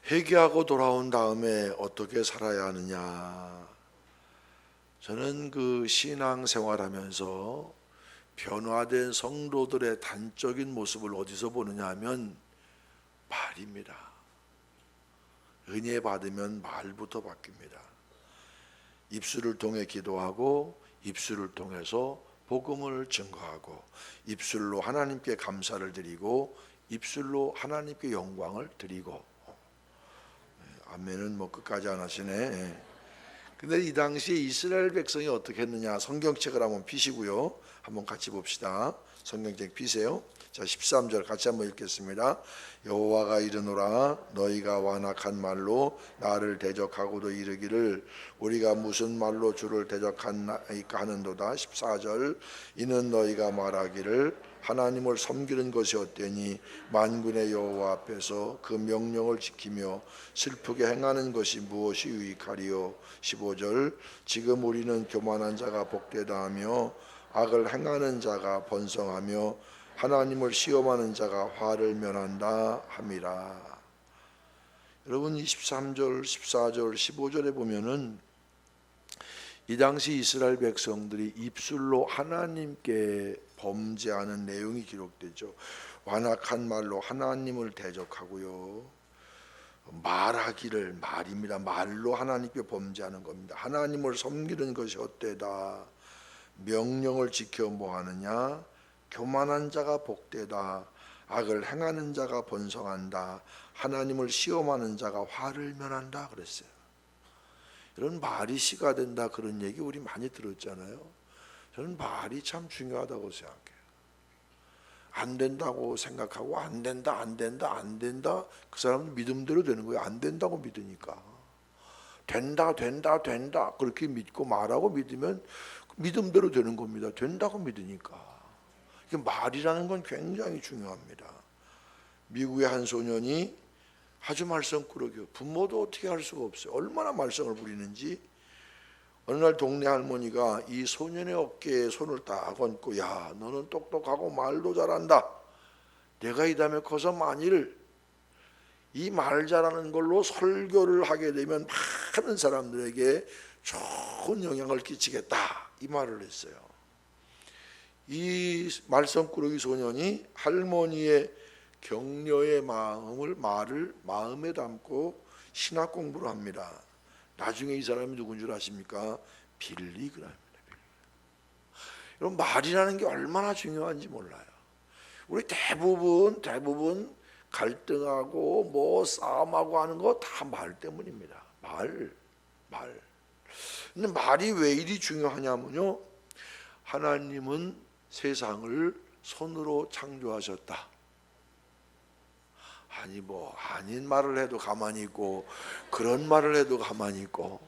회개하고 돌아온 다음에 어떻게 살아야 하느냐. 저는 그 신앙생활하면서 변화된 성도들의 단적인 모습을 어디서 보느냐 하면 말입니다. 은혜 받으면 말부터 바뀝니다. 입술을 통해 기도하고 입술을 통해서 복음을 증거하고 입술로 하나님께 감사를 드리고 입술로 하나님께 영광을 드리고. 아멘은 뭐 끝까지 안 하시네. 근데 이 당시에 이스라엘 백성이 어떻게 했느냐, 성경책을 한번 피시고요, 한번 같이 봅시다. 성경책 피세요. 자, 13절 같이 한번 읽겠습니다. 여호와가 이르노라, 너희가 완악한 말로 나를 대적하고도 이르기를 우리가 무슨 말로 주를 대적하나이까 하는도다. 14절 이는 너희가 말하기를 하나님을 섬기는 것이 어때니 만군의 여호와 앞에서 그 명령을 지키며 슬프게 행하는 것이 무엇이 유익하리요. 15절 지금 우리는 교만한 자가 복되다 하며 악을 행하는 자가 번성하며 하나님을 시험하는 자가 화를 면한다 함이라. 여러분 23절, 14절, 15절에 보면은 이 당시 이스라엘 백성들이 입술로 하나님께 범죄하는 내용이 기록되죠. 완악한 말로 하나님을 대적하고요, 말하기를, 말입니다. 말로 하나님께 범죄하는 겁니다. 하나님을 섬기는 것이 헛되다. 명령을 지켜 뭐하느냐, 교만한 자가 복되다. 악을 행하는 자가 번성한다. 하나님을 시험하는 자가 화를 면한다 그랬어요. 이런 말이 씨가 된다, 그런 얘기 우리 많이 들었잖아요. 저는 말이 참 중요하다고 생각해요. 안 된다고 생각하고 안 된다 그 사람은 믿음대로 되는 거예요. 안 된다고 믿으니까. 된다 그렇게 믿고 말하고 믿으면 믿음대로 되는 겁니다. 된다고 믿으니까. 말이라는 건 굉장히 중요합니다. 미국의 한 소년이 아주 말썽꾸러기요. 부모도 어떻게 할 수가 없어요. 얼마나 말썽을 부리는지. 어느 날 동네 할머니가 이 소년의 어깨에 손을 딱 얹고, 야, 너는 똑똑하고 말도 잘한다. 내가 이 다음에 커서 만일 이 말 잘하는 걸로 설교를 하게 되면 많은 사람들에게 좋은 영향을 끼치겠다, 이 말을 했어요. 이 말썽꾸러기 소년이 할머니의 격려의 말을 마음에 담고 신학 공부를 합니다. 나중에 이 사람이 누군 줄 아십니까? 빌리 그램입니다. 이런 말이라는 게 얼마나 중요한지 몰라요. 우리 대부분 갈등하고 뭐 싸움하고 하는 거 다 말 때문입니다. 말. 근데 말이 왜 이리 중요하냐면요, 하나님은 세상을 손으로 창조하셨다. 아니 뭐 아닌 말을 해도 가만히 있고 그런 말을 해도 가만히 있고,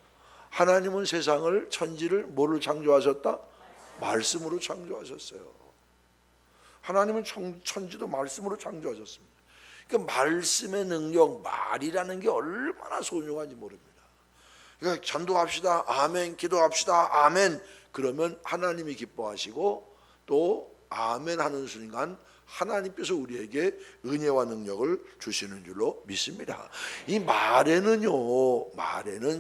하나님은 세상을, 천지를 뭐를 창조하셨다? 말씀으로 창조하셨어요. 하나님은 천지도 말씀으로 창조하셨습니다. 그러니까 말씀의 능력, 말이라는 게 얼마나 소중한지 모릅니다. 그러니까 전도합시다, 아멘, 기도합시다, 아멘, 그러면 하나님이 기뻐하시고 또 아멘 하는 순간 하나님께서 우리에게 은혜와 능력을 주시는 줄로 믿습니다. 이 말에는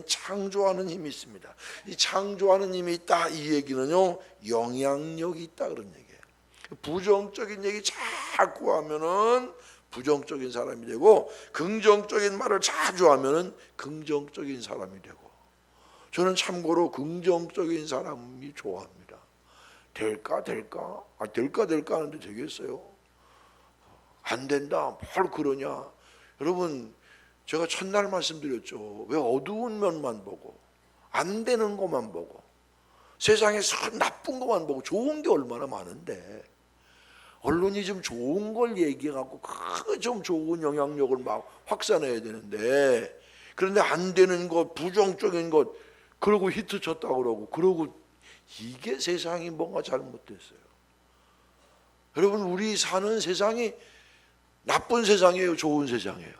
창조하는 힘이 있습니다. 이 창조하는 힘이 있다, 이 얘기는요, 영향력이 있다, 그런 얘기예요. 부정적인 얘기 자꾸 하면은 부정적인 사람이 되고, 긍정적인 말을 자주 하면은 긍정적인 사람이 되고. 저는 참고로 긍정적인 사람이 좋아합니다. 될까 하는데 되겠어요? 안 된다, 뭘 그러냐. 여러분, 제가 첫날 말씀드렸죠. 왜 어두운 면만 보고 안 되는 것만 보고 세상에서 나쁜 것만 보고, 좋은 게 얼마나 많은데. 언론이 좀 좋은 걸 얘기해갖고 그 좀 좋은 영향력을 막 확산해야 되는데, 그런데 안 되는 것, 부정적인 것, 그러고 히트 쳤다고 그러고 이게 세상이 뭔가 잘못됐어요. 여러분, 우리 사는 세상이 나쁜 세상이에요, 좋은 세상이에요?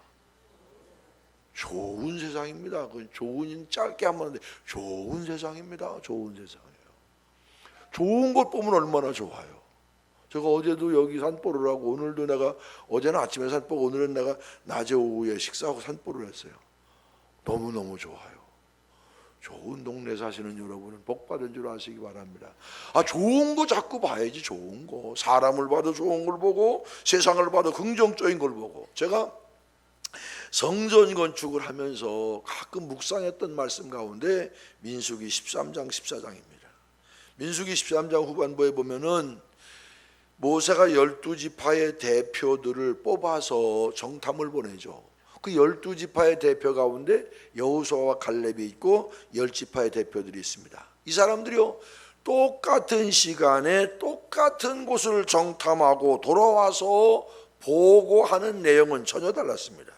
좋은 세상입니다. 그 좋은 짧게 한번 하는데 좋은 세상입니다. 좋은 세상이에요. 좋은 것 보면 얼마나 좋아요. 제가 어제도 여기 산보를 하고 오늘도 내가 어제는 아침에 산보고 오늘은 내가 낮에 오후에 식사하고 산보를 했어요. 너무너무 좋아요. 좋은 동네 사시는 여러분은 복 받은 줄 아시기 바랍니다. 좋은 거 자꾸 봐야지. 좋은 거, 사람을 봐도 좋은 걸 보고 세상을 봐도 긍정적인 걸 보고. 제가 성전 건축을 하면서 가끔 묵상했던 말씀 가운데 민수기 13장 14장입니다. 민수기 13장 후반부에 보면은 모세가 12지파의 대표들을 뽑아서 정탐을 보내죠. 그 12지파의 대표 가운데 여호수아와 갈렙이 있고 10지파의 대표들이 있습니다. 이 사람들이요, 똑같은 시간에 똑같은 곳을 정탐하고 돌아와서 보고하는 내용은 전혀 달랐습니다.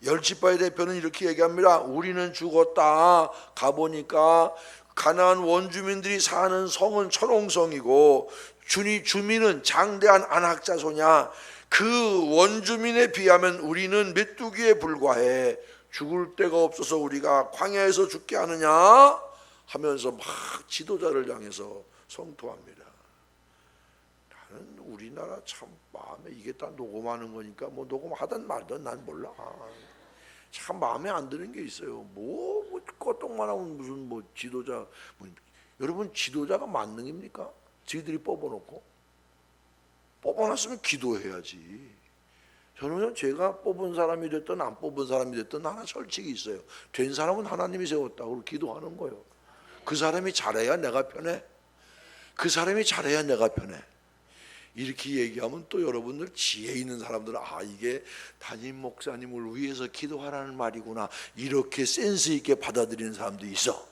10지파의 대표는 이렇게 얘기합니다. 우리는 죽었다. 가보니까 가나안 원주민들이 사는 성은 철옹성이고 주민은 장대한 안악자소냐. 그 원주민에 비하면 우리는 메뚜기에 불과해. 죽을 데가 없어서 우리가 광야에서 죽게 하느냐 하면서 막 지도자를 향해서 성토합니다. 나는 우리나라 참 마음에 이게 다 녹음하는 거니까 뭐 녹음하든 말든 난 몰라. 참 마음에 안 드는 게 있어요. 뭐 껐동만 하면 무슨 뭐 지도자 여러분 지도자가 만능입니까? 지들이 뽑아놓고 뽑아놨으면 기도해야지. 저는 제가 뽑은 사람이 됐든 안 뽑은 사람이 됐든 하나 철칙이 있어요. 된 사람은 하나님이 세웠다고 기도하는 거예요. 그 사람이 잘해야 내가 편해. 그 사람이 잘해야 내가 편해. 이렇게 얘기하면 또 여러분들 지혜 있는 사람들은 이게 담임 목사님을 위해서 기도하라는 말이구나 이렇게 센스 있게 받아들이는 사람도 있어.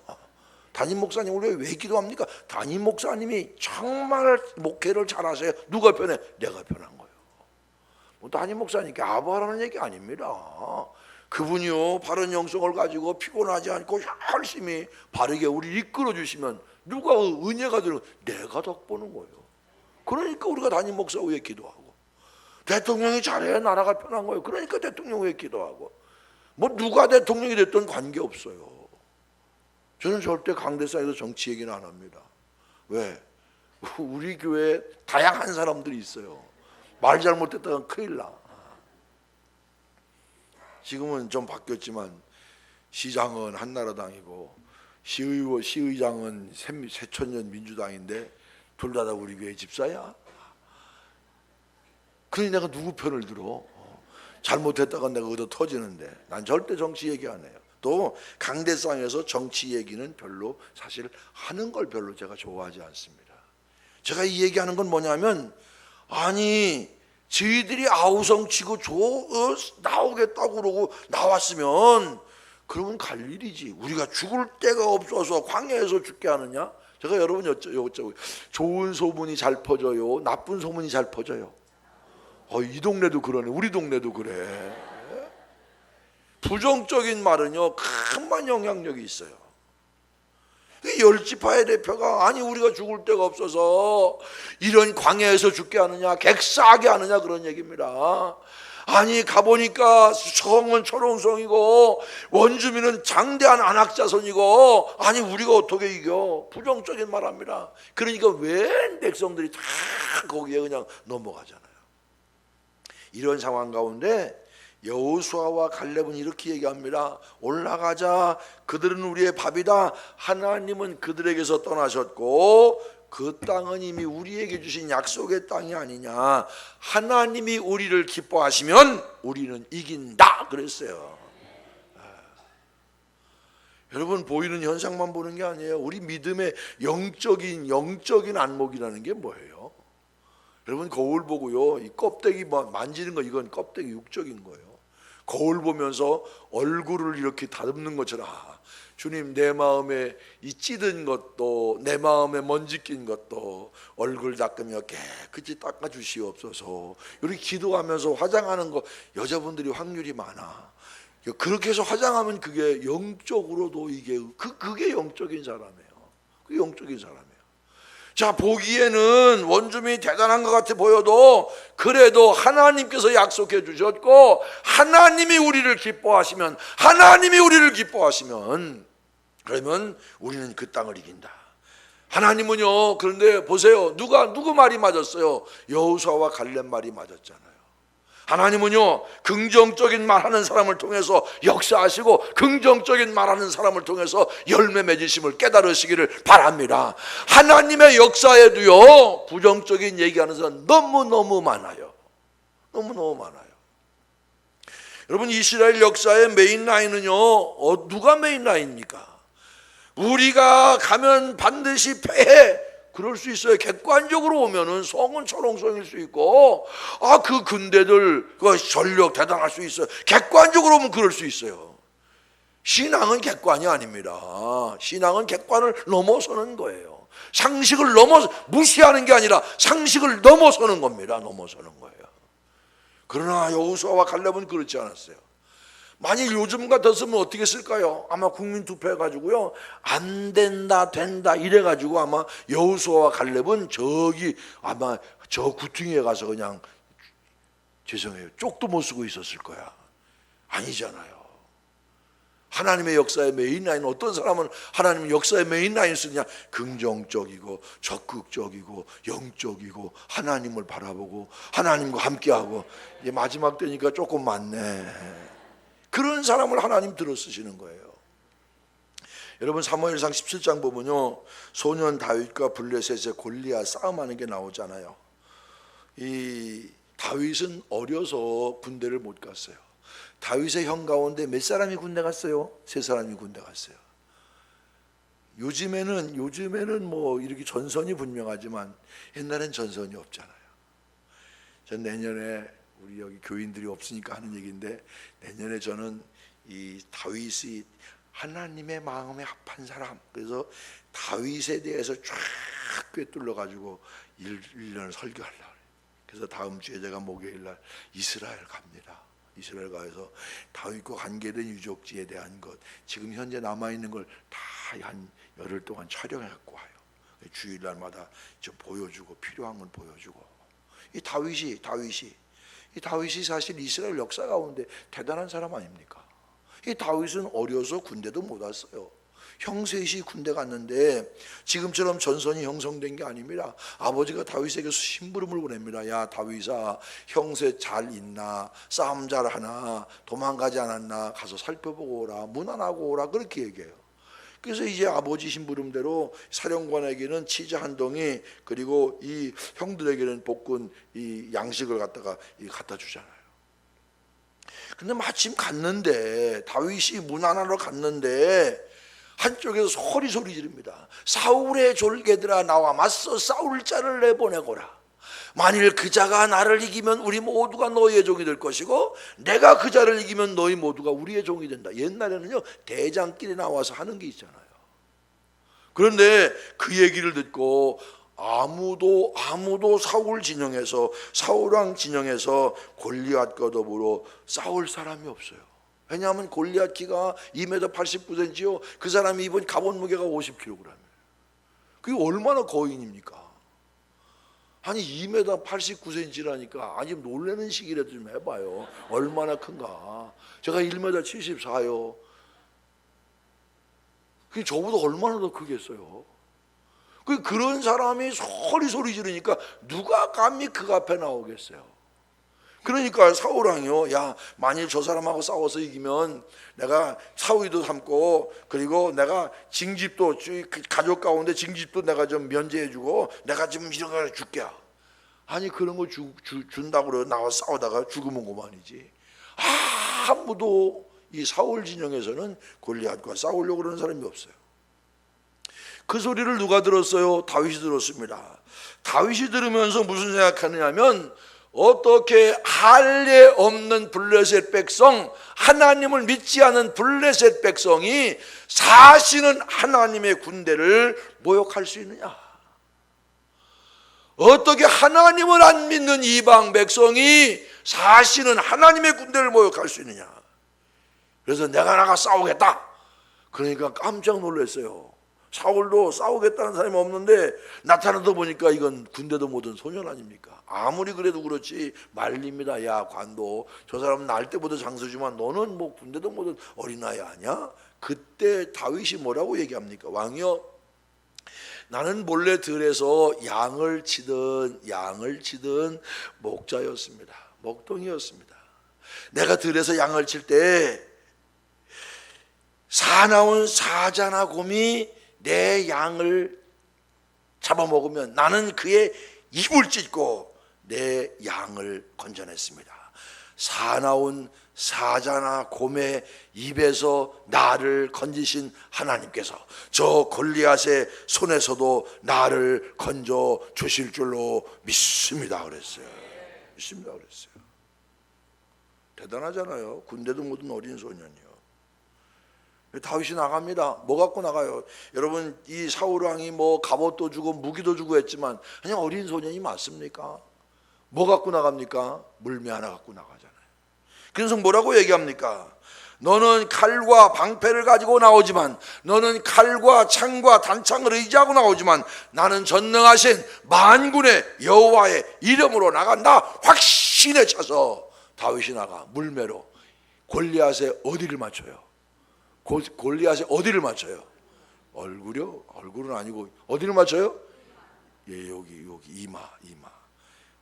담임 목사님을 왜 기도합니까? 담임 목사님이 정말 목회를 잘하세요. 누가 편해? 내가 편한 거예요. 뭐 담임 목사님께 아부하라는 얘기 아닙니다. 그분이요 바른 영성을 가지고 피곤하지 않고 열심히 바르게 우리 이끌어 주시면 누가 은혜가 들어? 내가 덕보는 거예요. 그러니까 우리가 담임 목사 위에 기도하고, 대통령이 잘해야 나라가 편한 거예요. 그러니까 대통령 위에 기도하고, 뭐 누가 대통령이 됐든 관계없어요. 저는 절대 강대상에서 정치 얘기는 안 합니다. 왜? 우리 교회에 다양한 사람들이 있어요. 말 잘못했다가 큰일 나. 지금은 좀 바뀌었지만 시장은 한나라당이고 시의장은 새천년 민주당인데 둘 다 우리 교회 집사야. 그러니 내가 누구 편을 들어? 잘못했다가 내가 얻어 터지는데 난 절대 정치 얘기 안 해요. 또 강대상에서 정치 얘기는 별로 사실 하는 걸 별로 제가 좋아하지 않습니다. 제가 이 얘기하는 건 뭐냐면 저희들이 아우성치고 나오겠다고 그러고 나왔으면 그러면 갈 일이지. 우리가 죽을 데가 없어서 광야에서 죽게 하느냐? 제가 여러분 여쭤보고 좋은 소문이 잘 퍼져요? 나쁜 소문이 잘 퍼져요? 이 동네도 그러네. 우리 동네도 그래. 부정적인 말은요 큰 영향력이 있어요. 10지파의 대표가 우리가 죽을 데가 없어서 이런 광야에서 죽게 하느냐 객사하게 하느냐 그런 얘기입니다. 가보니까 성은 초롱성이고 원주민은 장대한 안악자손이고 우리가 어떻게 이겨? 부정적인 말합니다. 그러니까 왜 백성들이 다 거기에 그냥 넘어가잖아요. 이런 상황 가운데 여호수아와 갈렙은 이렇게 얘기합니다. 올라가자. 그들은 우리의 밥이다. 하나님은 그들에게서 떠나셨고 그 땅은 이미 우리에게 주신 약속의 땅이 아니냐. 하나님이 우리를 기뻐하시면 우리는 이긴다 그랬어요. 여러분 보이는 현상만 보는 게 아니에요. 우리 믿음의 영적인 안목이라는 게 뭐예요? 여러분 거울 보고요 이 껍데기 만지는 거 이건 껍데기 육적인 거예요. 거울 보면서 얼굴을 이렇게 다듬는 것처럼 주님 내 마음에 이 찌든 것도 내 마음에 먼지 낀 것도 얼굴 닦으며 깨끗이 닦아주시옵소서. 이렇게 기도하면서 화장하는 거 여자분들이 확률이 많아. 그렇게 해서 화장하면 그게 영적으로도 그게 영적인 사람이에요. 그게 영적인 사람이에요. 자, 보기에는 원주민이 대단한 것 같아 보여도 그래도 하나님께서 약속해 주셨고 하나님이 우리를 기뻐하시면 그러면 우리는 그 땅을 이긴다. 하나님은요, 그런데 보세요. 누구 말이 맞았어요? 여호수아와 갈렙 말이 맞았잖아요. 하나님은요, 긍정적인 말하는 사람을 통해서 역사하시고 긍정적인 말하는 사람을 통해서 열매 맺으심을 깨달으시기를 바랍니다. 하나님의 역사에도요, 부정적인 얘기하는 사람 너무너무 많아요. 너무너무 많아요. 여러분, 이스라엘 역사의 메인 라인은요, 누가 메인 라인입니까? 우리가 가면 반드시 패해. 그럴 수 있어요. 객관적으로 오면은 성은 철옹성일 수 있고, 그 군대들 그 전력 대단할 수 있어요. 객관적으로 오면 그럴 수 있어요. 신앙은 객관이 아닙니다. 신앙은 객관을 넘어서는 거예요. 상식을 무시하는 게 아니라 상식을 넘어서는 겁니다. 넘어서는 거예요. 그러나 여호수아와 갈렙은 그렇지 않았어요. 만일 요즘 같았으면 어떻게 쓸까요? 아마 국민 투표해가지고요, 안 된다 된다 이래가지고 아마 여호수아와 갈렙은 저기 아마 저 구퉁이에 가서 그냥 죄송해요, 쪽도 못 쓰고 있었을 거야. 아니잖아요. 하나님의 역사의 메인 라인, 어떤 사람은 하나님의 역사의 메인 라인 쓰냐? 긍정적이고 적극적이고 영적이고 하나님을 바라보고 하나님과 함께하고. 이제 마지막 때니까 조금 많네. 그런 사람을 하나님 들어 쓰시는 거예요. 여러분, 사무엘상 17장 보면요, 소년 다윗과 블레셋의 골리앗 싸움하는 게 나오잖아요. 이 다윗은 어려서 군대를 못 갔어요. 다윗의 형 가운데 몇 사람이 군대 갔어요? 3사람이 군대 갔어요. 요즘에는 뭐 이렇게 전선이 분명하지만 옛날엔 전선이 없잖아요. 전 내년에 우리 여기 교인들이 없으니까 하는 얘기인데, 내년에 저는 이 다윗이 하나님의 마음에 합한 사람, 그래서 다윗에 대해서 쫙 꿰뚫러 가지고 1년을 설교하려고 해요. 그래서 다음 주에 제가 목요일날 이스라엘 갑니다. 이스라엘 가서 다윗과 관계된 유적지에 대한 것, 지금 현재 남아있는 걸 다 한 열흘 동안 촬영해 갖고 와요. 주일날마다 좀 보여주고, 필요한 건 보여주고. 이 다윗이 사실 이스라엘 역사 가운데 대단한 사람 아닙니까? 이 다윗은 어려서 군대도 못 왔어요. 형 셋이 군대 갔는데 지금처럼 전선이 형성된 게 아닙니다. 아버지가 다윗에게 심부름을 보냅니다. 야, 다윗아, 형 셋 잘 있나? 싸움 잘 하나? 도망가지 않았나? 가서 살펴보고 오라. 문안하고 오라. 그렇게 얘기해요. 그래서 이제 아버지 심부름대로 사령관에게는 치즈 한 덩이, 그리고 이 형들에게는 볶은 이 양식을 갖다 주잖아요. 근데 마침 갔는데, 다윗이 문안하러 갔는데 한쪽에서 소리 지릅니다. 사울의 졸개들아, 나와 맞서 싸울 자를 내보내거라. 만일 그 자가 나를 이기면 우리 모두가 너희의 종이 될 것이고, 내가 그 자를 이기면 너희 모두가 우리의 종이 된다. 옛날에는요, 대장끼리 나와서 하는 게 있잖아요. 그런데 그 얘기를 듣고 아무도 사울왕 진영에서 골리앗과 더불어 싸울 사람이 없어요. 왜냐하면 골리앗 키가 2m 89cm요. 그 사람이 입은 갑옷 무게가 50kg이에요. 그게 얼마나 거인입니까? 아니 2m 89cm라니까 아니 놀라는 시기라도 좀 해봐요. 얼마나 큰가. 제가 1m 74요. 그게 저보다 얼마나 더 크겠어요. 그런 사람이 소리 지르니까 누가 감히 그 앞에 나오겠어요. 그러니까 사울왕이요, 야, 만일 저 사람하고 싸워서 이기면 내가 사위도 삼고, 그리고 내가 징집도, 가족 가운데 징집도 내가 좀 면제해주고, 내가 좀 이런 거 줄게. 아니 그런 거 준다고 그래 나와 싸우다가 죽으면 그만이지. 아무도 이 사울 진영에서는 골리앗과 싸우려고 그러는 사람이 없어요. 그 소리를 누가 들었어요? 다윗이 들었습니다. 다윗이 들으면서 무슨 생각하느냐면, 어떻게 할례 없는 블레셋 백성, 하나님을 믿지 않은 블레셋 백성이 사시는 하나님의 군대를 모욕할 수 있느냐? 어떻게 하나님을 안 믿는 이방 백성이 사시는 하나님의 군대를 모욕할 수 있느냐? 그래서 내가 나가 싸우겠다. 그러니까 깜짝 놀랐어요. 사울도 싸우겠다는 사람이 없는데 나타나다 보니까 이건 군대도 못한 소년 아닙니까? 아무리 그래도 그렇지 말립니다. 야, 관도, 저 사람은 날 때보다 장수지만 너는 뭐 군대도 못한 어린아이 아니야? 그때 다윗이 뭐라고 얘기합니까? 왕이여, 나는 몰래 들에서 양을 치던 목자였습니다. 목동이었습니다. 내가 들에서 양을 칠 때 사나운 사자나 곰이 내 양을 잡아먹으면 나는 그의 입을 찢고 내 양을 건져냈습니다. 사나운 사자나 곰의 입에서 나를 건지신 하나님께서 저 골리앗의 손에서도 나를 건져 주실 줄로 믿습니다 그랬어요. 믿습니다 그랬어요. 대단하잖아요. 군대도 못 온 어린 소년이요. 다윗이 나갑니다. 뭐 갖고 나가요? 여러분, 이 사울 왕이 뭐 갑옷도 주고 무기도 주고 했지만 그냥 어린 소년이 맞습니까? 뭐 갖고 나갑니까? 물매 하나 갖고 나가잖아요. 그래서 뭐라고 얘기합니까? 너는 칼과 방패를 가지고 나오지만, 너는 칼과 창과 단창을 의지하고 나오지만 나는 전능하신 만군의 여호와의 이름으로 나간다. 확신에 차서 다윗이 나가 물매로 골리앗의 어디를 맞춰요? 골리앗의 어디를 맞춰요? 얼굴이요? 얼굴은 아니고 어디를 맞춰요? 예, 여기 이마.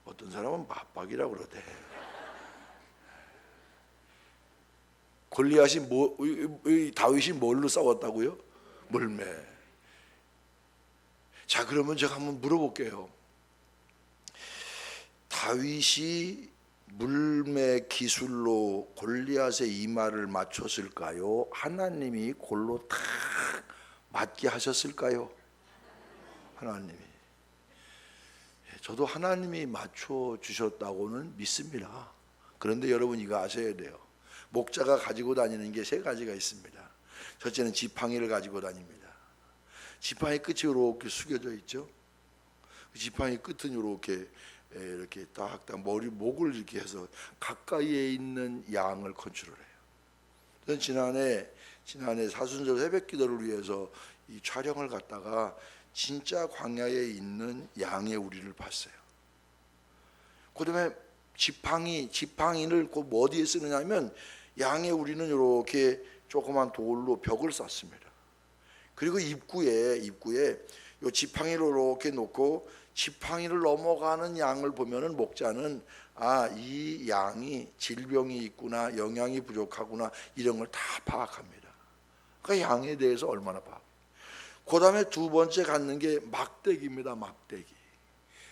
어떤 사람은 맞박이라고 그러대. 골리앗이 다윗이 뭘로 싸웠다고요? 물매. 자, 그러면 제가 한번 물어볼게요. 다윗이 물매 기술로 골리앗의 이마를 맞췄을까요? 하나님이 골로 탁 맞게 하셨을까요? 하나님이. 저도 하나님이 맞춰 주셨다고는 믿습니다. 그런데 여러분, 이거 아셔야 돼요. 목자가 가지고 다니는 게 세 가지가 있습니다. 첫째는 지팡이를 가지고 다닙니다. 지팡이 끝이 이렇게 숙여져 있죠. 지팡이 끝은 이렇게 딱딱 목을 이렇게 해서 가까이에 있는 양을 컨트롤해요. 저는 지난해 사순절 새벽기도를 위해서 이 촬영을 갔다가 진짜 광야에 있는 양의 우리를 봤어요. 그다음에 지팡이를 어디에 쓰느냐면 양의 우리는 이렇게 조그만 돌로 벽을 쌓습니다. 그리고 입구에 요 지팡이를 이렇게 놓고 지팡이를 넘어가는 양을 보면은 목자는 이 양이 질병이 있구나, 영양이 부족하구나, 이런 걸 다 파악합니다. 그러니까 양에 대해서 얼마나 파악. 그다음에 두 번째 갖는 게 막대기입니다. 막대기.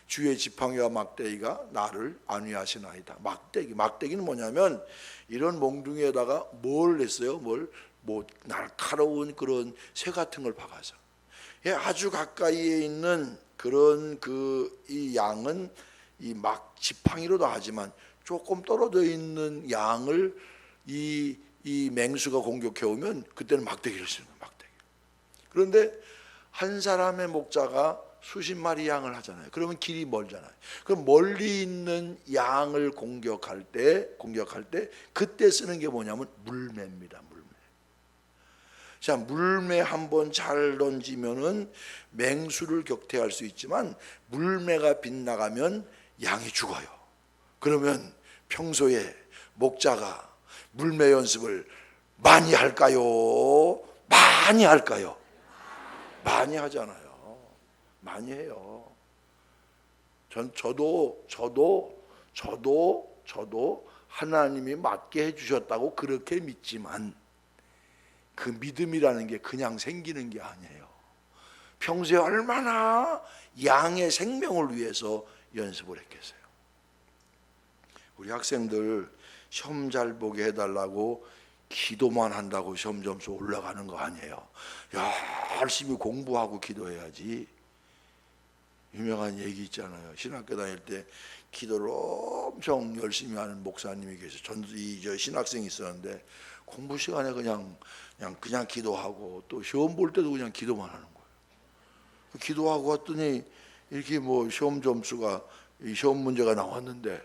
주의 지팡이와 막대기가 나를 안위하시나이다. 막대기는 뭐냐면 이런 몽둥이에다가 뭘 했어요? 뭐 날카로운 그런 쇠 같은 걸 박아서 아주 가까이에 있는 그런 이 양은 이 막 지팡이로도 하지만 조금 떨어져 있는 양을 이 맹수가 공격해 오면 그때는 막대기를 쓰는 거예요. 막대기. 그런데 한 사람의 목자가 수십 마리 양을 하잖아요. 그러면 길이 멀잖아요. 그럼 멀리 있는 양을 공격할 때 그때 쓰는 게 뭐냐면 물매입니다. 물매. 자, 물매 한번 잘 던지면은 맹수를 격퇴할 수 있지만 물매가 빗나가면 양이 죽어요. 그러면 평소에 목자가 물매 연습을 많이 할까요? 많이 할까요? 많이 하잖아요. 많이 해요. 저도 하나님이 맞게 해주셨다고 그렇게 믿지만 그 믿음이라는 게 그냥 생기는 게 아니에요. 평소에 얼마나 양의 생명을 위해서 연습을 했겠어요. 우리 학생들 시험 잘 보게 해달라고 기도만 한다고 시험 점수 올라가는 거 아니에요. 열심히 공부하고 기도해야지. 유명한 얘기 있잖아요. 신학교 다닐 때 기도를 엄청 열심히 하는 목사님이 계세요. 저 신학생이 있었는데 공부 시간에 그냥 기도하고 또 시험 볼 때도 그냥 기도만 하는 거예요. 기도하고 왔더니 이렇게 뭐 시험 점수가 시험 문제가 나왔는데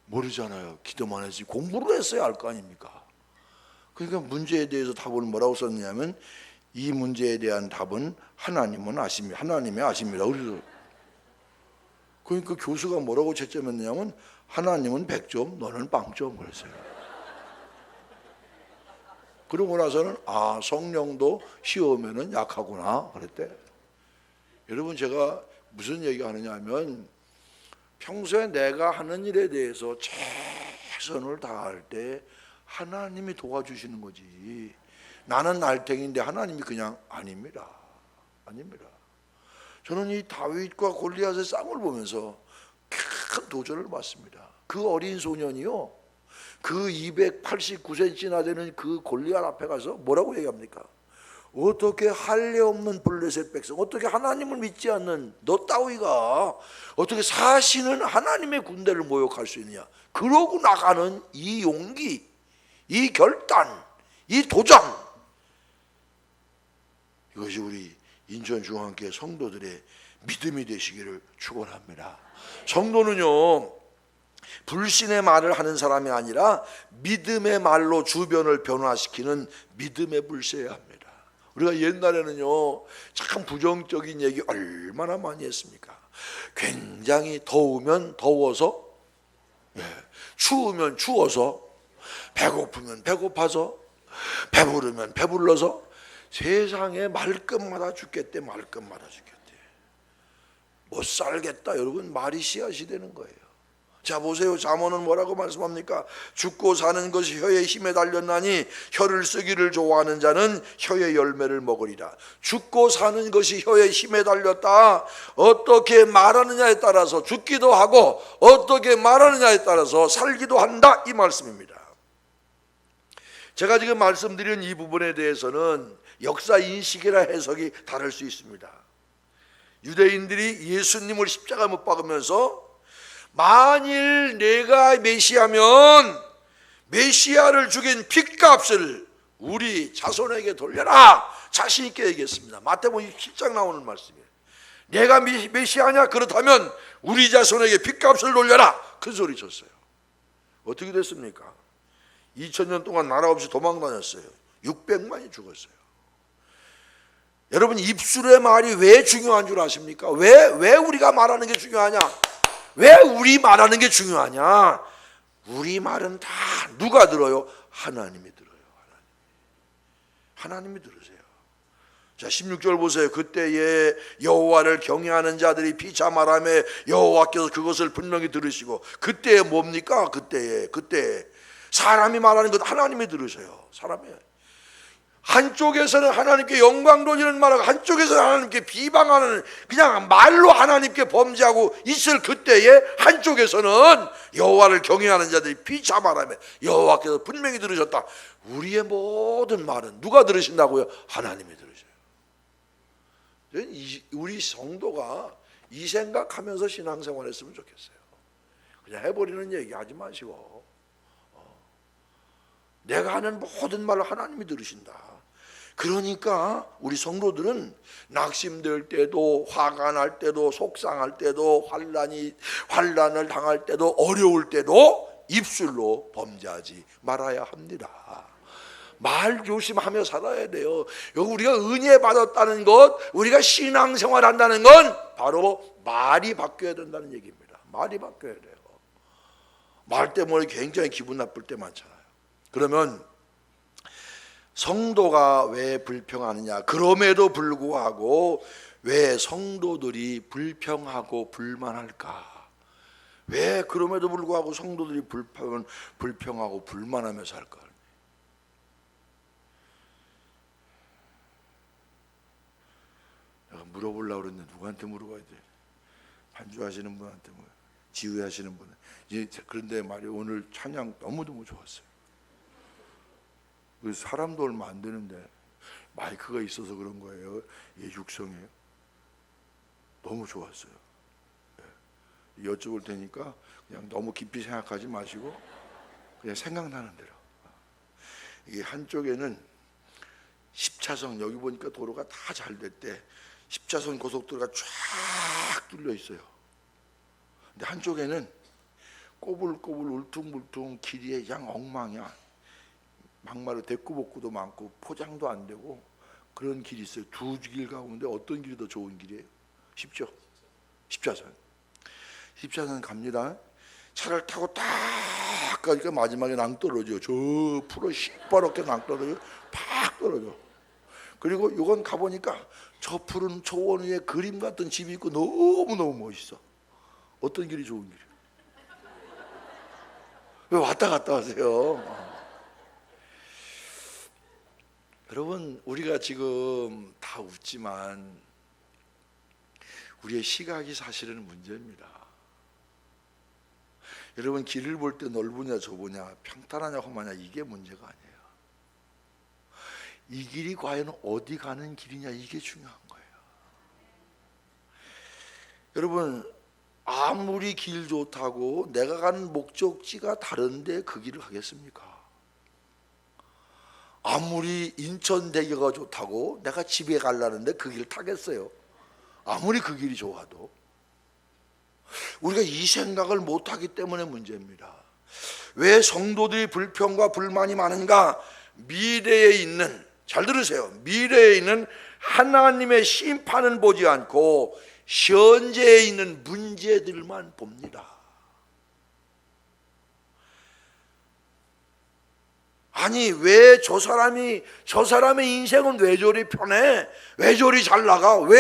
모르잖아요. 기도만 했지 공부를 했어야 알 거 아닙니까? 그러니까 문제에 대해서 답을 뭐라고 썼냐면 이 문제에 대한 답은 하나님이 아십니다. 그러니까 교수가 뭐라고 채점했냐면 하나님은 100점, 너는 0점 그랬어요. 그러고 나서는 성령도 시험에는 약하구나 그랬대. 여러분, 제가 무슨 얘기하느냐 하면 평소에 내가 하는 일에 대해서 최선을 다할 때 하나님이 도와주시는 거지, 나는 날탱인데 하나님이 그냥 아닙니다. 저는 이 다윗과 골리앗의 싸움을 보면서 큰 도전을 받습니다. 그 어린 소년이요, 그 289cm나 되는 그 골리앗 앞에 가서 뭐라고 얘기합니까? 어떻게 할례 없는 블레셋 백성, 어떻게 하나님을 믿지 않는 너 따위가 어떻게 사시는 하나님의 군대를 모욕할 수 있느냐. 그러고 나가는 이 용기, 이 결단, 이 도전, 이것이 우리 인천중앙교회 성도들의 믿음이 되시기를 축원합니다. 성도는요, 불신의 말을 하는 사람이 아니라 믿음의 말로 주변을 변화시키는 믿음의 불새야 합니다. 우리가 옛날에는요, 참 부정적인 얘기 얼마나 많이 했습니까? 굉장히 더우면 더워서, 추우면 추워서, 배고프면 배고파서, 배부르면 배불러서, 세상에 말끝마다 죽겠대. 못 살겠다. 여러분, 말이 씨앗이 되는 거예요. 자, 보세요. 잠언은 뭐라고 말씀합니까? 죽고 사는 것이 혀의 힘에 달렸나니 혀를 쓰기를 좋아하는 자는 혀의 열매를 먹으리라. 죽고 사는 것이 혀의 힘에 달렸다. 어떻게 말하느냐에 따라서 죽기도 하고 어떻게 말하느냐에 따라서 살기도 한다, 이 말씀입니다. 제가 지금 말씀드린 이 부분에 대해서는 역사 인식이라 해석이 다를 수 있습니다. 유대인들이 예수님을 십자가 못 박으면서 만일 내가 메시아면 메시아를 죽인 핏값을 우리 자손에게 돌려라, 자신 있게 얘기했습니다. 마태복음 7장 나오는 말씀이에요. 내가 메시아냐? 그렇다면 우리 자손에게 핏값을 돌려라, 큰 소리 쳤어요. 어떻게 됐습니까? 2000년 동안 나라 없이 도망 다녔어요. 600만이 죽었어요. 여러분, 입술의 말이 왜 중요한 줄 아십니까? 왜 우리가 말하는 게 중요하냐? 왜 우리 말하는 게 중요하냐? 우리 말은 다 누가 들어요? 하나님이 들어요. 하나님이 들으세요. 자, 16절 보세요. 그때에 여호와를 경외하는 자들이 비참하라며 여호와께서 그것을 분명히 들으시고. 그때에 뭡니까? 그때에 사람이 말하는 것 하나님이 들으세요. 사람이 한쪽에서는 하나님께 영광 돌리는 말하고 한쪽에서는 하나님께 비방하는, 그냥 말로 하나님께 범죄하고 있을 그때에 한쪽에서는 여호와를 경외하는 자들이 비참하라며 여호와께서 분명히 들으셨다. 우리의 모든 말은 누가 들으신다고요? 하나님이 들으셔요. 우리 성도가 이 생각하면서 신앙생활 했으면 좋겠어요. 그냥 해버리는 얘기 하지 마시고, 내가 하는 모든 말을 하나님이 들으신다. 그러니까 우리 성도들은 낙심될 때도, 화가 날 때도, 속상할 때도, 환난을 당할 때도, 어려울 때도 입술로 범죄하지 말아야 합니다. 말 조심하며 살아야 돼요. 여기 우리가 은혜 받았다는 것, 우리가 신앙생활 한다는 건 바로 말이 바뀌어야 된다는 얘기입니다. 말이 바뀌어야 돼요. 말 때문에 굉장히 기분 나쁠 때 많잖아요. 그러면 성도가 왜 불평하느냐? 그럼에도 불구하고 왜 성도들이 불평하고 불만할까? 왜 그럼에도 불구하고 성도들이 불평하고 불만하며 살까? 내가 물어보려고 그랬는데 누구한테 물어봐야 돼? 반주하시는 분한테, 지휘하시는 분. 그런데 말이에요, 오늘 찬양 너무너무 좋았어요. 사람도 얼마 안 되는데 마이크가 있어서 그런 거예요. 육성이에요. 너무 좋았어요. 여쭤볼 테니까 그냥 너무 깊이 생각하지 마시고 그냥 생각나는 대로. 이게 한쪽에는 10차선, 여기 보니까 도로가 다 잘 됐대. 10차선 고속도로가 쫙 뚫려 있어요. 근데 한쪽에는 꼬불꼬불 울퉁불퉁 길이 그냥 엉망이야. 막말로 대꾸복구도 많고 포장도 안 되고 그런 길이 있어요. 두 길 가운데 어떤 길이 더 좋은 길이에요? 쉽죠? 10차선 갑니다. 차를 타고 딱 가니까 마지막에 낭떠러져. 저 풀어 시퍼렇게 낭떠러져. 팍 떨어져. 그리고 이건 가보니까 저 푸른 초원 위에 그림 같은 집이 있고 너무너무 멋있어. 어떤 길이 좋은 길이에요? 왜 왔다 갔다 하세요? 여러분, 우리가 지금 다 웃지만 우리의 시각이 사실은 문제입니다. 여러분, 길을 볼 때 넓으냐 좁으냐 평탄하냐 험하냐 이게 문제가 아니에요. 이 길이 과연 어디 가는 길이냐 이게 중요한 거예요. 여러분, 아무리 길 좋다고 내가 가는 목적지가 다른데 그 길을 가겠습니까? 아무리 인천대교가 좋다고 내가 집에 가려는데 그 길 타겠어요? 아무리 그 길이 좋아도. 우리가 이 생각을 못하기 때문에 문제입니다. 왜 성도들이 불평과 불만이 많은가? 미래에 있는, 잘 들으세요, 미래에 있는 하나님의 심판은 보지 않고 현재에 있는 문제들만 봅니다. 아니, 왜 저 사람의 인생은 왜 저리 편해? 왜 저리 잘 나가? 왜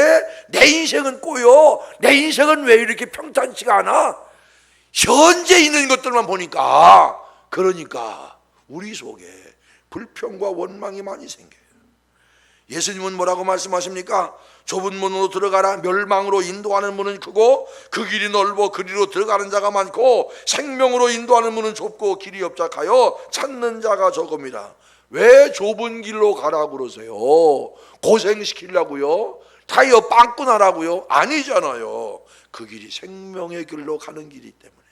내 인생은 꼬여? 내 인생은 왜 이렇게 평탄치가 않아? 현재 있는 것들만 보니까, 그러니까 우리 속에 불평과 원망이 많이 생겨요. 예수님은 뭐라고 말씀하십니까? 좁은 문으로 들어가라. 멸망으로 인도하는 문은 크고 그 길이 넓어 그리로 들어가는 자가 많고 생명으로 인도하는 문은 좁고 길이 협착하여 찾는 자가 적음이라. 왜 좁은 길로 가라고 그러세요? 고생시키려고요? 타이어 빵꾸 나라고요? 아니잖아요. 그 길이 생명의 길로 가는 길이기 때문에.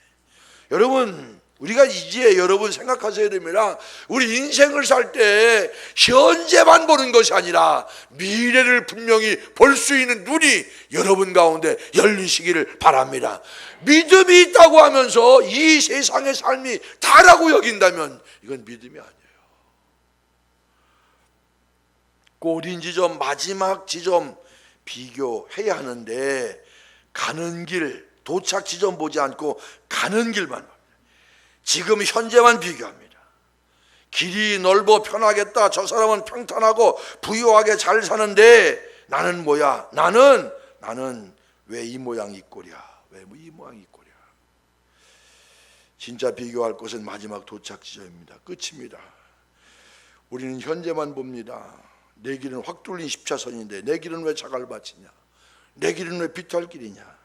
여러분, 우리가 이제 여러분 생각하셔야 됩니다. 우리 인생을 살 때 현재만 보는 것이 아니라 미래를 분명히 볼 수 있는 눈이 여러분 가운데 열리시기를 바랍니다. 믿음이 있다고 하면서 이 세상의 삶이 다라고 여긴다면 이건 믿음이 아니에요. 꼬린 지점, 마지막 지점 비교해야 하는데 가는 길, 도착 지점 보지 않고 가는 길만, 지금 현재만 비교합니다. 길이 넓어 편하겠다. 저 사람은 평탄하고 부유하게 잘 사는데 나는 뭐야? 나는 왜 이 모양 이 꼴이야? 왜 이 모양 이 꼴이야? 진짜 비교할 것은 마지막 도착 지점입니다. 끝입니다. 우리는 현재만 봅니다. 내 길은 확 뚫린 십자선인데 내 길은 왜 자갈밭이냐? 내 길은 왜 비탈길이냐?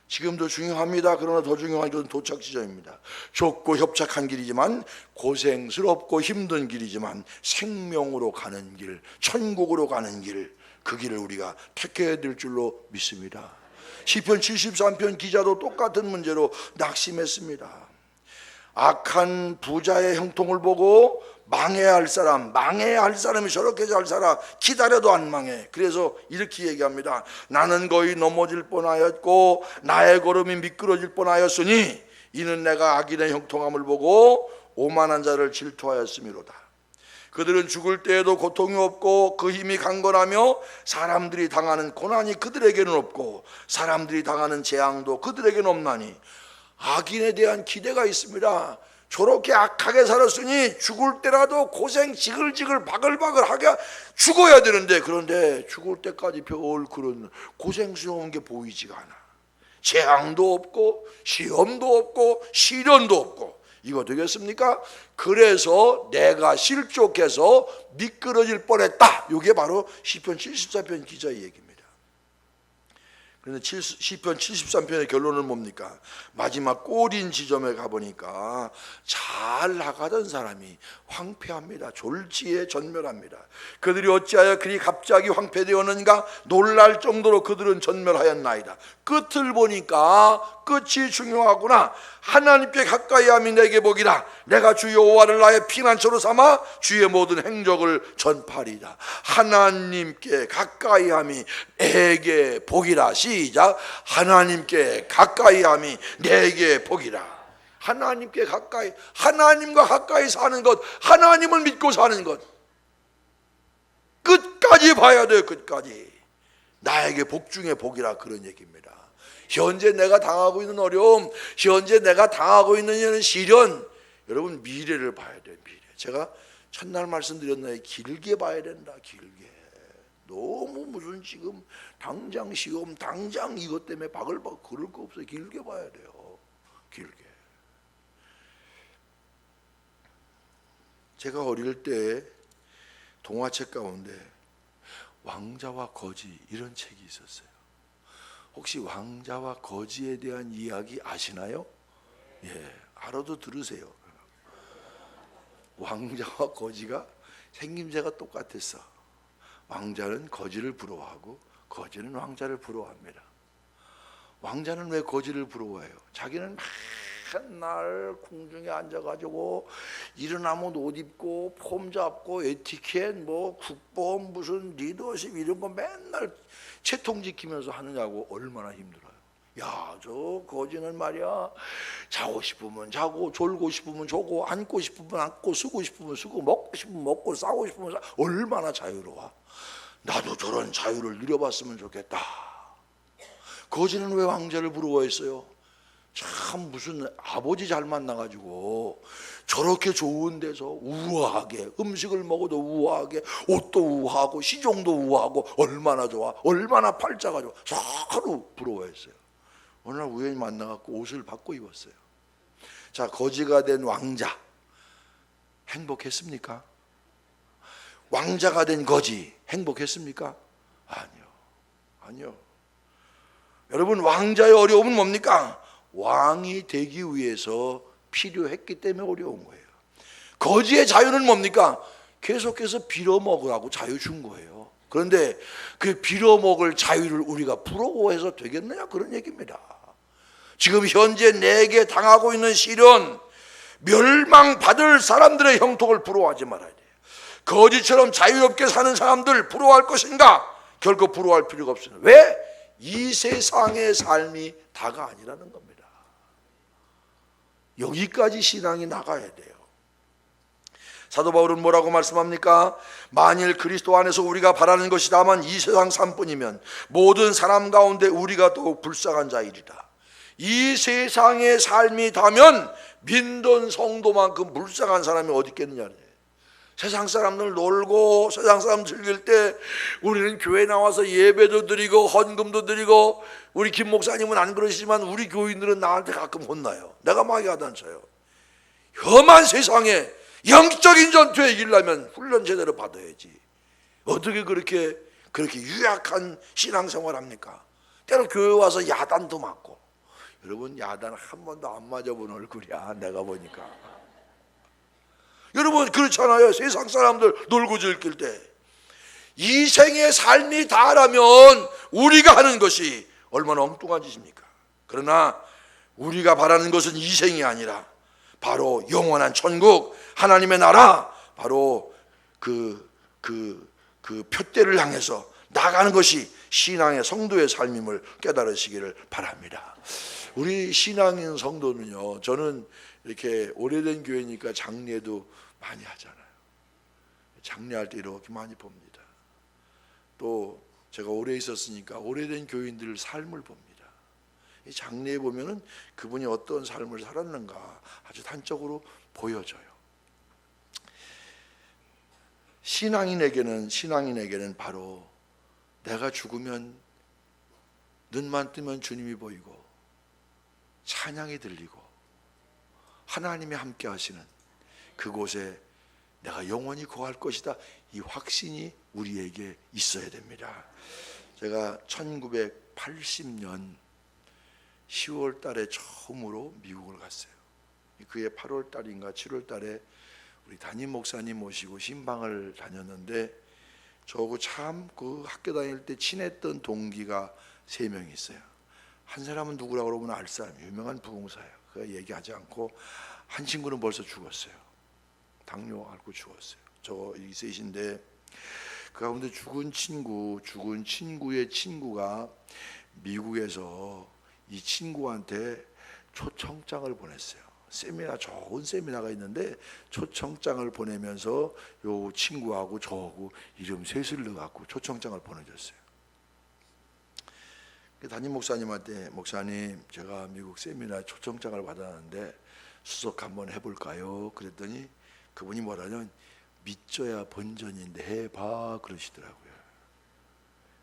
지금도 중요합니다. 그러나 더 중요한 것은 도착 지점입니다. 좁고 협착한 길이지만, 고생스럽고 힘든 길이지만 생명으로 가는 길, 천국으로 가는 길, 그 길을 우리가 택해야 될 줄로 믿습니다. 시편 73편 기자도 똑같은 문제로 낙심했습니다. 악한 부자의 형통을 보고 망해야 할 사람이 저렇게 잘 살아 기다려도 안 망해. 그래서 이렇게 얘기합니다. 나는 거의 넘어질 뻔하였고 나의 걸음이 미끄러질 뻔하였으니 이는 내가 악인의 형통함을 보고 오만한 자를 질투하였음이로다. 그들은 죽을 때에도 고통이 없고 그 힘이 강건하며 사람들이 당하는 고난이 그들에게는 없고 사람들이 당하는 재앙도 그들에게는 없나니. 악인에 대한 기대가 있습니다. 저렇게 악하게 살았으니 죽을 때라도 고생 지글지글 바글바글하게 죽어야 되는데, 그런데 죽을 때까지 별 그런 고생스러운 게 보이지가 않아. 재앙도 없고 시험도 없고 시련도 없고. 이거 되겠습니까? 그래서 내가 실족해서 미끄러질 뻔했다. 이게 바로 시편 74편 기자의 얘기입니다. 그런데 시편 73편의 결론은 뭡니까? 마지막 꼬린 지점에 가보니까 잘 나가던 사람이 황폐합니다. 졸지에 전멸합니다. 그들이 어찌하여 그리 갑자기 황폐되었는가? 놀랄 정도로 그들은 전멸하였나이다. 끝을 보니까 끝이 중요하구나. 하나님께 가까이함이 내게 복이라. 내가 주 여호와를 나의 피난처로 삼아 주의 모든 행적을 전파리이다. 하나님께 가까이함이 내게 복이라. 시작. 하나님께 가까이함이 내게 복이라. 하나님께 가까이, 하나님과 가까이 사는 것, 하나님을 믿고 사는 것, 끝까지 봐야 돼요. 끝까지. 나에게 복 중에 복이라, 그런 얘기입니다. 현재 내가 당하고 있는 어려움, 현재 내가 당하고 있는 이런 시련, 여러분 미래를 봐야 돼요. 미래. 제가 첫날 말씀드렸나요? 길게 봐야 된다. 길게. 너무 무슨 지금 당장 시험, 당장 이것 때문에 바글바글 그럴 거 없어요. 길게 봐야 돼요. 길게. 제가 어릴 때 동화책 가운데 왕자와 거지 이런 책이 있었어요. 혹시 왕자와 거지에 대한 이야기 아시나요? 예, 알아도 들으세요. 왕자와 거지가 생김새가 똑같았어. 왕자는 거지를 부러워하고 거지는 왕자를 부러워합니다. 왕자는 왜 거지를 부러워해요? 자기는 맨날 궁중에 앉아가지고 일어나면 옷 입고 폼 잡고 에티켓 뭐 국보험 무슨 리더십 이런 거 맨날 채통 지키면서 하느냐고 얼마나 힘들어요. 야, 저 거지는 말이야 자고 싶으면 자고 졸고 싶으면 자고 앉고 싶으면 앉고 쓰고 싶으면 쓰고 먹고 싶으면 먹고 싸고 싶으면 싸. 얼마나 자유로워. 나도 저런 자유를 누려봤으면 좋겠다. 거지는 왜 왕자를 부러워했어요? 참 무슨 아버지 잘 만나가지고 저렇게 좋은 데서 우아하게 음식을 먹어도 우아하게 옷도 우아하고 시종도 우아하고 얼마나 좋아, 얼마나 팔자가 좋아. 서로 부러워했어요. 어느 날 우연히 만나갖고 옷을 바꿔 입었어요. 자, 거지가 된 왕자 행복했습니까? 왕자가 된 거지 행복했습니까? 아니요. 여러분, 왕자의 어려움은 뭡니까? 왕이 되기 위해서 필요했기 때문에 어려운 거예요. 거지의 자유는 뭡니까? 계속해서 빌어먹으라고 자유 준 거예요. 그런데 그 빌어먹을 자유를 우리가 부러워해서 되겠느냐, 그런 얘기입니다. 지금 현재 내게 당하고 있는 시련, 멸망받을 사람들의 형통을 부러워하지 말아야 돼요. 거지처럼 자유롭게 사는 사람들 부러워할 것인가? 결코 부러워할 필요가 없습니다. 왜? 이 세상의 삶이 다가 아니라는 겁니다. 여기까지 신앙이 나가야 돼요. 사도 바울은 뭐라고 말씀합니까? 만일 그리스도 안에서 우리가 바라는 것이 다만 이 세상 삶뿐이면 모든 사람 가운데 우리가 더욱 불쌍한 자이리라. 이 세상의 삶이 다면 민던 성도만큼 불쌍한 사람이 어디 있겠느냐. 세상 사람들 놀고 세상 사람 즐길 때 우리는 교회 나와서 예배도 드리고 헌금도 드리고, 우리 김 목사님은 안 그러시지만 우리 교인들은 나한테 가끔 혼나요. 내가 막 야단쳐요. 험한 세상에 영적인 전투에 이기려면 훈련 제대로 받아야지. 어떻게 그렇게 유약한 신앙생활 합니까? 때로 교회 와서 야단도 맞고. 여러분, 야단 한 번도 안 맞아본 얼굴이야 내가 보니까. 여러분, 그렇잖아요. 세상 사람들 놀고 즐길 때 이 생의 삶이 다라면 우리가 하는 것이 얼마나 엉뚱한 짓입니까? 그러나 우리가 바라는 것은 이 생이 아니라 바로 영원한 천국, 하나님의 나라, 바로 그 표대를 향해서 나가는 것이 신앙의 성도의 삶임을 깨달으시기를 바랍니다. 우리 신앙인 성도는요, 저는 이렇게 오래된 교회니까 장례도 많이 하잖아요. 장례할 때 이렇게 많이 봅니다. 또 제가 오래 있었으니까 오래된 교인들 삶을 봅니다. 이 장례에 보면은 그분이 어떤 삶을 살았는가 아주 단적으로 보여져요. 신앙인에게는 바로 내가 죽으면 눈만 뜨면 주님이 보이고 찬양이 들리고 하나님이 함께 하시는 그곳에 내가 영원히 거할 것이다, 이 확신이 우리에게 있어야 됩니다. 제가 1980년 10월 달에 처음으로 미국을 갔어요. 그해 8월 달인가 7월 달에 우리 담임 목사님 모시고 신방을 다녔는데, 저하고 참 그 학교 다닐 때 친했던 동기가 3명이 있어요. 한 사람은 누구라고 그러면 알 사람, 유명한 부흥사예요. 그가 얘기하지 않고, 한 친구는 벌써 죽었어요. 당뇨 앓고 죽었어요. 저 이 셋인데, 그 가운데 죽은 친구의 친구가 미국에서 이 친구한테 초청장을 보냈어요. 좋은 세미나가 있는데 초청장을 보내면서 요 친구하고 저하고 이름 셋을 넣어갖고 초청장을 보내줬어요. 담임 목사님한테, 목사님, 제가 미국 세미나 초청장을 받았는데 수석 한번 해볼까요? 그랬더니 그분이 뭐라냐면, 믿져야 본전인데 해봐 그러시더라고요.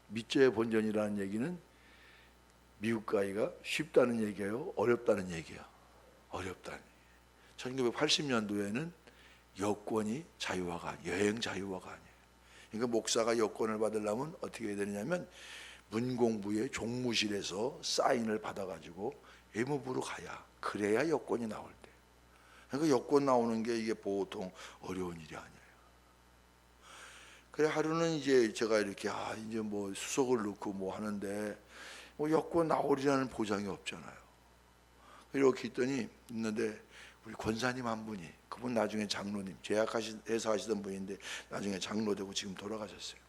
밑져의 본전이라는 얘기는 미국 가기가 쉽다는 얘기예요, 어렵다는 얘기야? 어렵다는 얘기예요. 1980년도에는 여권이 자유화가 아니에요. 여행 자유화가 아니에요. 그러니까 목사가 여권을 받으려면 어떻게 해야 되느냐면 문공부의 종무실에서 사인을 받아가지고 외무부로 가야, 그래야 여권이 나올 때. 그러니까 여권 나오는 게 이게 보통 어려운 일이 아니에요. 그래 하루는 이제 제가 이렇게 이제 뭐 수속을 넣고 뭐 하는데 뭐 여권 나오리라는 보장이 없잖아요. 이렇게 있는데 우리 권사님 한 분이, 그분 나중에 장로님, 제약회사 하시던 분인데 나중에 장로 되고 지금 돌아가셨어요.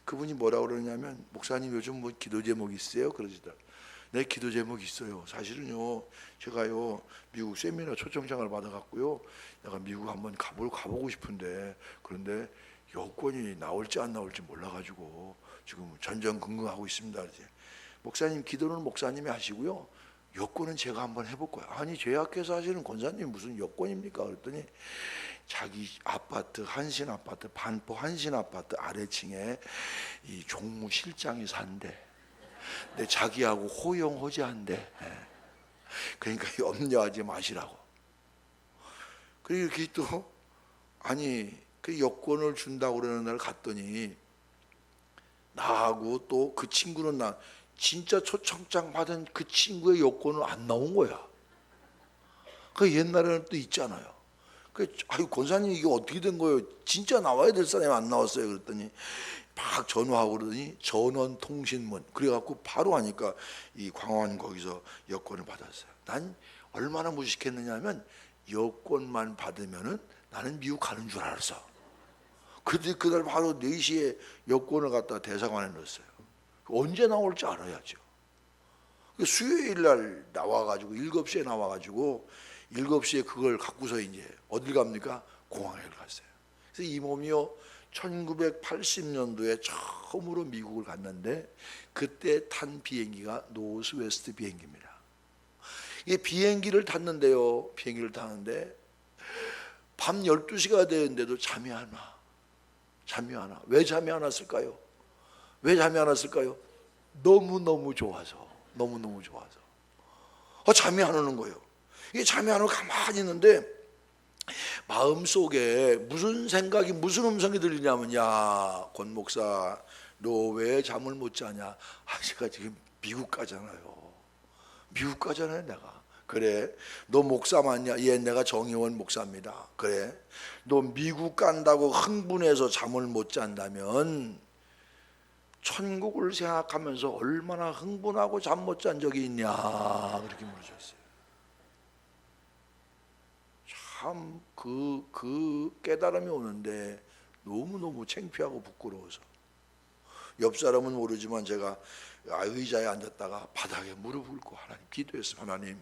그분이 뭐라고 그러냐면, 목사님 요즘 뭐 기도 제목 있어요? 그러시더라고요. 네, 기도 제목 있어요. 사실은요, 제가요 미국 세미나 초청장을 받아갖고요, 내가 미국 한번 가보고 싶은데, 그런데 여권이 나올지 안 나올지 몰라가지고 지금 전전긍긍하고 있습니다. 이제 목사님, 기도는 목사님이 하시고요, 여권은 제가 한번 해볼 거야. 아니, 제약회사 하시는 권사님 무슨 여권입니까? 그랬더니 자기 아파트, 한신 아파트, 반포 한신 아파트 아래층에 이 종무실장이 산대. 근데 자기하고 호영호재한대. 그러니까 염려하지 마시라고. 그리고 이렇게 또 그 여권을 준다고 그러는 날 갔더니 나하고 또 그 친구는 진짜 초청장 받은 그 친구의 여권은 안 나온 거야. 그 옛날에는 또 있잖아요. 아유, 권사님 이게 어떻게 된 거예요? 진짜 나와야 될 사람이 안 나왔어요. 그랬더니 막 전화하고 그러더니 전원통신문, 그래갖고 바로 하니까 이 광화문 거기서 여권을 받았어요. 난 얼마나 무식했느냐면 여권만 받으면은 나는 미국 가는 줄 알았어. 그때 그날 바로 4시에 여권을 갖다 대사관에 넣었어요. 언제 나올지 알아야죠. 수요일 날 나와가지고 7시에 나와가지고 7시에 그걸 갖고서 이제 어딜 갑니까? 공항에 갔어요. 그래서 이 몸이요 1980년도에 처음으로 미국을 갔는데, 그때 탄 비행기가 노스웨스트 비행기입니다. 이 비행기를 탔는데요, 밤 12시가 되는데도 잠이 안 와. 왜 잠이 안 왔을까요? 너무너무 좋아서. 잠이 안 오는 거예요. 이게 잠이 안 오고 가만히 있는데 마음속에 무슨 생각이, 무슨 음성이 들리냐면, 야, 권 목사, 너 왜 잠을 못 자냐? 제가 지금 미국 가잖아요. 내가. 그래, 너 목사 맞냐? 예, 내가 정의원 목사입니다. 그래, 너 미국 간다고 흥분해서 잠을 못 잔다면 천국을 생각하면서 얼마나 흥분하고 잠 못 잔 적이 있냐? 그렇게 물으셨어요. 참 그 깨달음이 오는데 너무너무 창피하고 부끄러워서, 옆 사람은 모르지만 제가 의자에 앉았다가 바닥에 무릎을 꿇고 하나님 기도했어요. 하나님,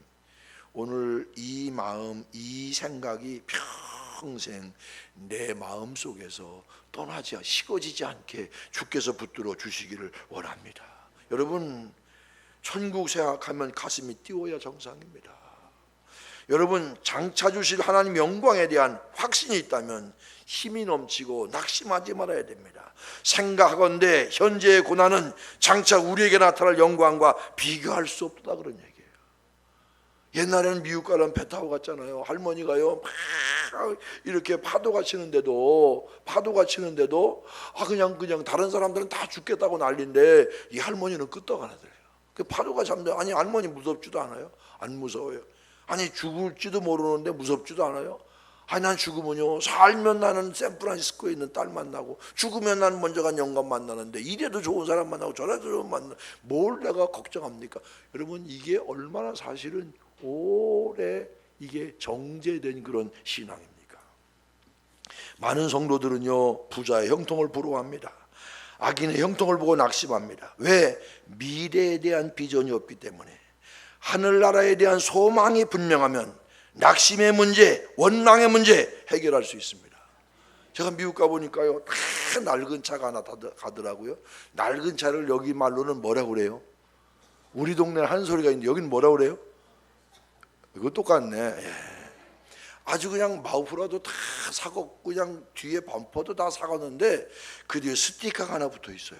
오늘 이 마음, 이 생각이 평생 내 마음 속에서 떠나지, 식어지지 않게 주께서 붙들어 주시기를 원합니다. 여러분, 천국 생각하면 가슴이 뛰어야 정상입니다. 여러분, 장차 주실 하나님 영광에 대한 확신이 있다면 힘이 넘치고 낙심하지 말아야 됩니다. 생각하건대 현재의 고난은 장차 우리에게 나타날 영광과 비교할 수 없다, 그런 얘기예요. 옛날에는 미국 가려면 배 타고 갔잖아요. 할머니가요 막 이렇게 파도가 치는데도 그냥 다른 사람들은 다 죽겠다고 난리인데 이 할머니는 끄떡 안 하더래요. 그 파도가 잡는데, 아니 할머니 무섭지도 않아요? 안 무서워요. 아니 죽을지도 모르는데 무섭지도 않아요? 아니 난 죽으면요, 살면 나는 샌프란시스코에 있는 딸 만나고, 죽으면 나는 먼저 간 영감 만나는데, 이래도 좋은 사람 만나고 저래도 좋은 만나, 뭘 내가 걱정합니까? 여러분, 이게 얼마나 사실은 오래 이게 정제된 그런 신앙입니까? 많은 성도들은요 부자의 형통을 부러워합니다. 악인의 형통을 보고 낙심합니다. 왜? 미래에 대한 비전이 없기 때문에. 하늘나라에 대한 소망이 분명하면 낙심의 문제, 원망의 문제 해결할 수 있습니다. 제가 미국 가보니까요 다 낡은 차가 하나 가더라고요. 낡은 차를 여기 말로는 뭐라고 그래요? 우리 동네 한 소리가 있는데 여기는 뭐라고 그래요? 이거 똑같네. 예. 아주 그냥 마우프라도 다 사고, 그냥 뒤에 범퍼도 다 사갔는데 그 뒤에 스티커가 하나 붙어 있어요.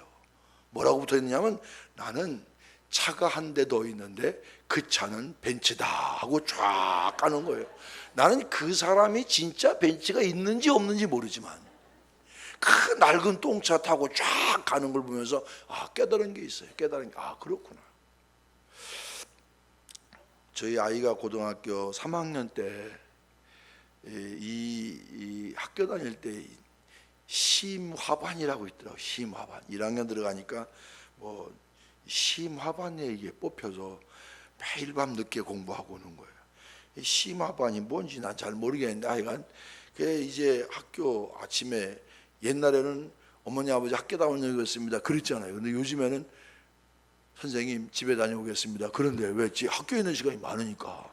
뭐라고 붙어있느냐면 나는 차가 한 대 더 있는데 그 차는 벤츠다 하고 쫙 가는 거예요. 나는 그 사람이 진짜 벤츠가 있는지 없는지 모르지만 그 낡은 똥차 타고 쫙 가는 걸 보면서 깨달은 게 있어요. 깨달은 게 그렇구나. 저희 아이가 고등학교 3학년 때 이 학교 다닐 때 심화반이라고 있더라고요. 심화반. 1학년 들어가니까 뭐 심화반에 이게 뽑혀서 매일 밤 늦게 공부하고 오는 거예요. 이 심화반이 뭔지 난 잘 모르겠는데 하여간 그 이제 학교 아침에 옛날에는 어머니 아버지 학교 다녀오겠습니다 그랬잖아요. 근데 요즘에는 선생님 집에 다녀오겠습니다. 그런데 왜 학교에 있는 시간이 많으니까.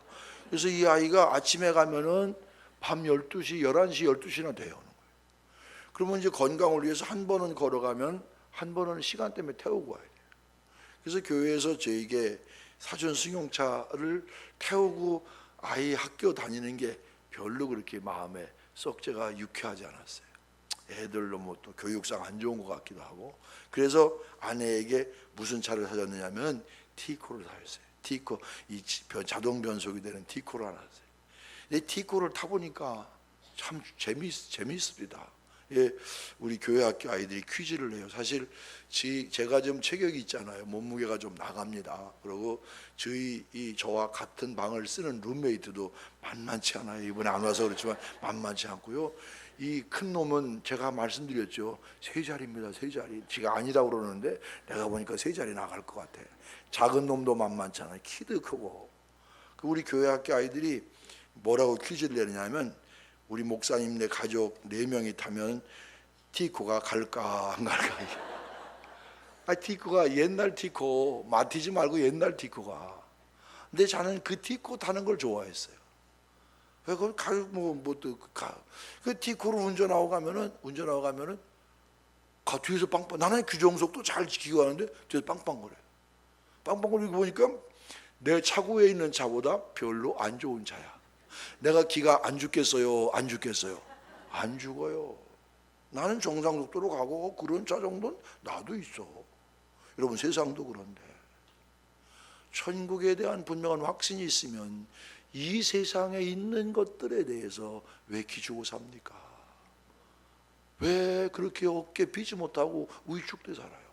그래서 이 아이가 아침에 가면은 밤 12시, 11시, 12시나 돼요. 그러면 이제 건강을 위해서 한 번은 걸어가면 한 번은 시간 때문에 태우고 와야 돼요. 그래서 교회에서 저에게 사준 승용차를 태우고 아이 학교 다니는 게 별로 그렇게 마음에 썩 제가 유쾌하지 않았어요. 애들로 뭐 또 교육상 안 좋은 것 같기도 하고. 그래서 아내에게 무슨 차를 사줬느냐면 티코를 사줬어요. 티코, 이 자동 변속이 되는 티코를 하나 샀어요. 근데 티코를 타보니까 참 재미있습니다. 예, 우리 교회 학교 아이들이 퀴즈를 내요. 사실 제가 좀 체격이 있잖아요. 몸무게가 좀 나갑니다. 그리고 저와 같은 방을 쓰는 룸메이트도 만만치 않아요. 이번에 안 와서 그렇지만 만만치 않고요. 이 큰 놈은 제가 말씀드렸죠. 3자리입니다. 3자리. 지가 아니라고 그러는데 내가 보니까 3자리 나갈 것 같아. 작은 놈도 만만치 않아요. 키도 크고. 우리 교회 학교 아이들이 뭐라고 퀴즈를 내느냐면 우리 목사님네 가족 4명이 타면 티코가 갈까 안 갈까. 티코가 옛날 티코, 마티즈 말고 옛날 티코가. 근데 저는 그 티코 타는 걸 좋아했어요. 왜 그 그 티코를 운전하고 가면은 뒤에서 빵빵. 나는 규정속도 잘 지키고 가는데 뒤에서 빵빵거려. 빵빵거리고 보니까 내 차고에 있는 차보다 별로 안 좋은 차야. 내가 기가 안 죽겠어요? 안 죽겠어요? 안 죽어요. 나는 정상속도로 가고 그런 차 정도는 나도 있어. 여러분 세상도 그런데 천국에 대한 분명한 확신이 있으면 이 세상에 있는 것들에 대해서 왜 기죽어 삽니까? 왜 그렇게 어깨 비지 못하고 위축돼 살아요?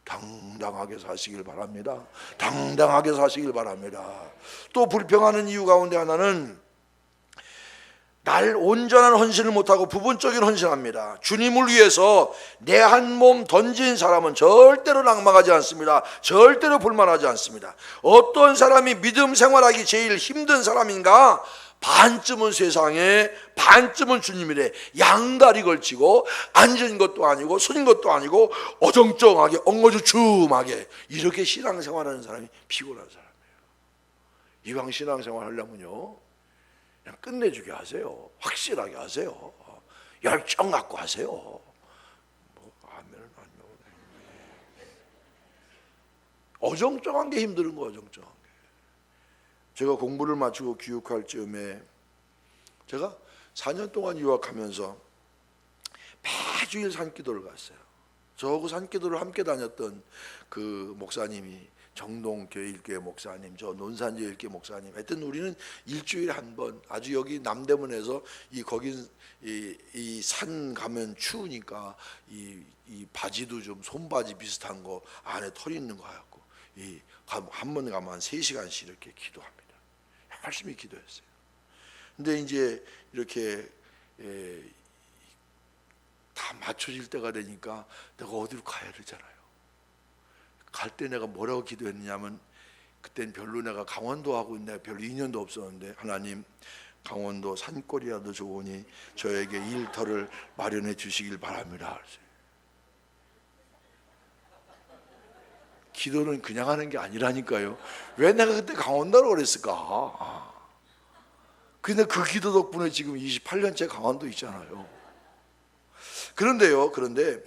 당당하게 사시길 바랍니다. 당당하게 사시길 바랍니다. 또 불평하는 이유 가운데 하나는 날 온전한 헌신을 못하고 부분적인 헌신합니다. 주님을 위해서 내 한 몸 던진 사람은 절대로 낙망하지 않습니다. 절대로 불만하지 않습니다. 어떤 사람이 믿음 생활하기 제일 힘든 사람인가? 반쯤은 세상에 반쯤은 주님이래. 양다리 걸치고 앉은 것도 아니고 서는 것도 아니고 어정쩡하게 엉거주춤하게 이렇게 신앙생활하는 사람이 피곤한 사람이에요. 이왕 신앙생활 하려면요 그냥 끝내주게 하세요. 확실하게 하세요. 열정 갖고 하세요. 아멘은 안 나오네. 어정쩡한 게 힘든 거. 어정쩡한 게. 제가 공부를 마치고 귀국할 즈음에 제가 4년 동안 유학하면서 매주일 산기도를 갔어요. 저하고 산기도를 함께 다녔던 그 목사님이 정동교일교회 목사님, 저 논산교일교회 목사님, 하여튼 우리는 일주일에 한 번 아주 여기 남대문에서 거긴 이 산 가면 추우니까 이 바지도 좀 손바지 비슷한 거 안에 털 있는 거 갖고 한 번 가면 한 3시간씩 이렇게 기도합니다. 열심히 기도했어요. 근데 이제 이렇게 다 맞춰질 때가 되니까 내가 어디로 가야 되잖아요. 갈 때 내가 뭐라고 기도했느냐면 그땐 별로 내가 강원도하고 내가 별로 인연도 없었는데 하나님 강원도 산골이라도 좋으니 저에게 일터를 마련해 주시길 바랍니다. 기도는 그냥 하는 게 아니라니까요. 왜 내가 그때 강원도라고 그랬을까? 근데 그 기도 덕분에 지금 28년째 강원도 있잖아요. 그런데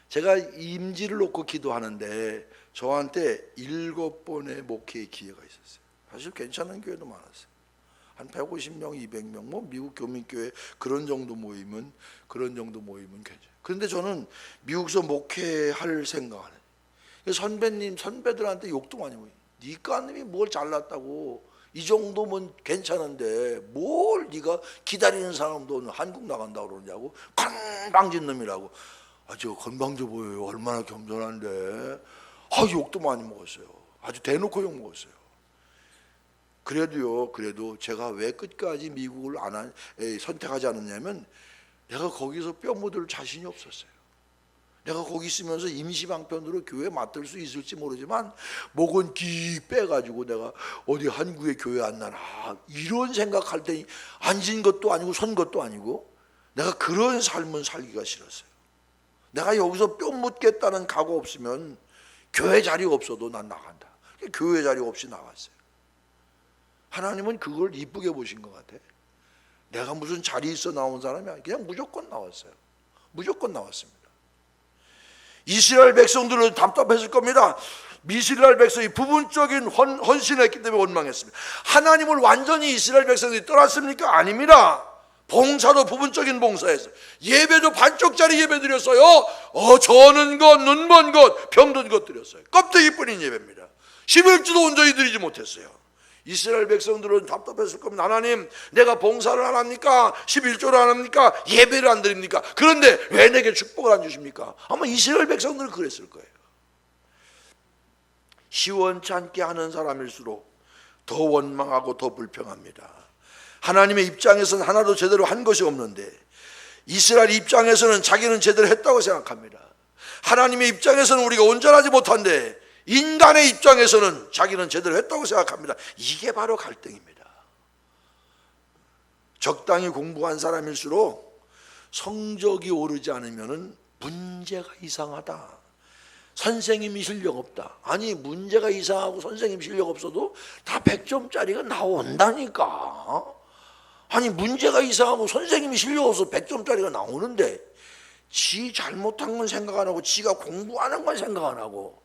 제가 임지를 놓고 기도하는데 저한테 7번의 목회의 기회가 있었어요. 사실 괜찮은 교회도 많았어요. 한 150명, 200명, 뭐 미국 교민교회 그런 정도 모이면 괜찮아요. 그런데 저는 미국서 목회할 생각 안 해요. 선배들한테 욕도 많이 먹어요. 네 까님이 뭘 잘났다고, 이 정도면 괜찮은데 뭘 네가 기다리는 사람도 한국 나간다고 그러냐고, 건방진 놈이라고. 저 건방져 보여요. 얼마나 겸손한데. 욕도 많이 먹었어요. 아주 대놓고 욕 먹었어요. 그래도 제가 왜 끝까지 미국을 선택하지 않았냐면, 내가 거기서 뼈 묻을 자신이 없었어요. 내가 거기 있으면서 임시방편으로 교회 맡을 수 있을지 모르지만 목은 기 빼가지고 내가 어디 한국에 교회 안 나나, 이런 생각할 때 앉은 것도 아니고 선 것도 아니고, 내가 그런 삶은 살기가 싫었어요. 내가 여기서 뼈 묻겠다는 각오 없으면 교회 자리가 없어도 난 나간다. 교회 자리가 없이 나갔어요. 하나님은 그걸 이쁘게 보신 것 같아. 내가 무슨 자리 있어 나온 사람이 아니라 그냥 무조건 나왔어요. 무조건 나왔습니다. 이스라엘 백성들은 답답했을 겁니다. 이스라엘 백성이 부분적인 헌신했기 때문에 원망했습니다. 하나님을 완전히 이스라엘 백성들이 떠났습니까? 아닙니다. 봉사도 부분적인 봉사했어요. 예배도 반쪽짜리 예배 드렸어요. 저는 것, 눈먼 것, 병든 것 드렸어요. 껍데기뿐인 예배입니다. 11주도 온전히 드리지 못했어요. 이스라엘 백성들은 답답했을 겁니다. 하나님, 내가 봉사를 안 합니까? 11조를 안 합니까? 예배를 안 드립니까? 그런데 왜 내게 축복을 안 주십니까? 아마 이스라엘 백성들은 그랬을 거예요. 시원찮게 하는 사람일수록 더 원망하고 더 불평합니다. 하나님의 입장에서는 하나도 제대로 한 것이 없는데, 이스라엘 입장에서는 자기는 제대로 했다고 생각합니다. 하나님의 입장에서는 우리가 온전하지 못한데, 인간의 입장에서는 자기는 제대로 했다고 생각합니다. 이게 바로 갈등입니다. 적당히 공부한 사람일수록 성적이 오르지 않으면 문제가 이상하다. 선생님이 실력 없다. 아니, 문제가 이상하고 선생님 실력 없어도 다 100점짜리가 나온다니까. 아니, 문제가 이상하고 선생님이 실력 없어서 100점짜리가 나오는데 지 잘못한 건 생각 안 하고 지가 공부하는 건 생각 안 하고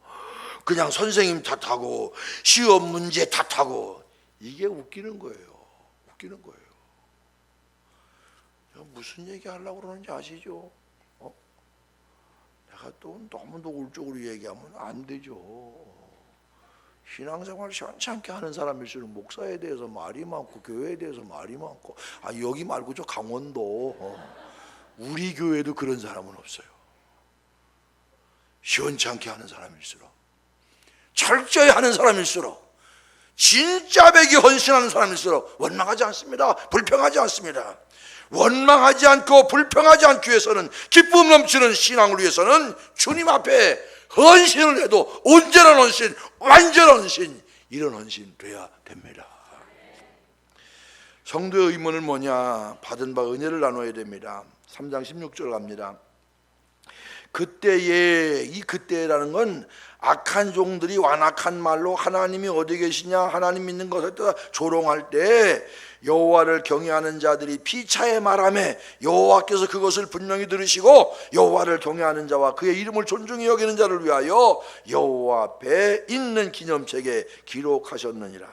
그냥 선생님 탓하고 시험 문제 탓하고, 이게 웃기는 거예요. 웃기는 거예요. 무슨 얘기 하려고 그러는지 아시죠? 내가 또 너무 노골적으로 얘기하면 안 되죠. 신앙생활 시원찮게 하는 사람일수록 목사에 대해서 말이 많고 교회에 대해서 말이 많고, 여기 말고 저 강원도 우리 교회도 그런 사람은 없어요. 시원찮게 하는 사람일수록, 철저히 하는 사람일수록, 진짜 배기 헌신하는 사람일수록 원망하지 않습니다. 불평하지 않습니다. 원망하지 않고 불평하지 않기 위해서는, 기쁨 넘치는 신앙을 위해서는 주님 앞에 헌신을 해도 온전한 헌신, 완전한 헌신, 이런 헌신 돼야 됩니다. 성도의 의무는 뭐냐? 받은 바 은혜를 나눠야 됩니다. 3장 16절 갑니다. 그때에, 이 그때라는 건 악한 종들이 완악한 말로 하나님이 어디 계시냐, 하나님 믿는 것에 따라 조롱할 때 여호와를 경외하는 자들이 피차에 말하며 여호와께서 그것을 분명히 들으시고 여호와를 경외하는 자와 그의 이름을 존중히 여기는 자를 위하여 여호와 앞에 있는 기념책에 기록하셨느니라.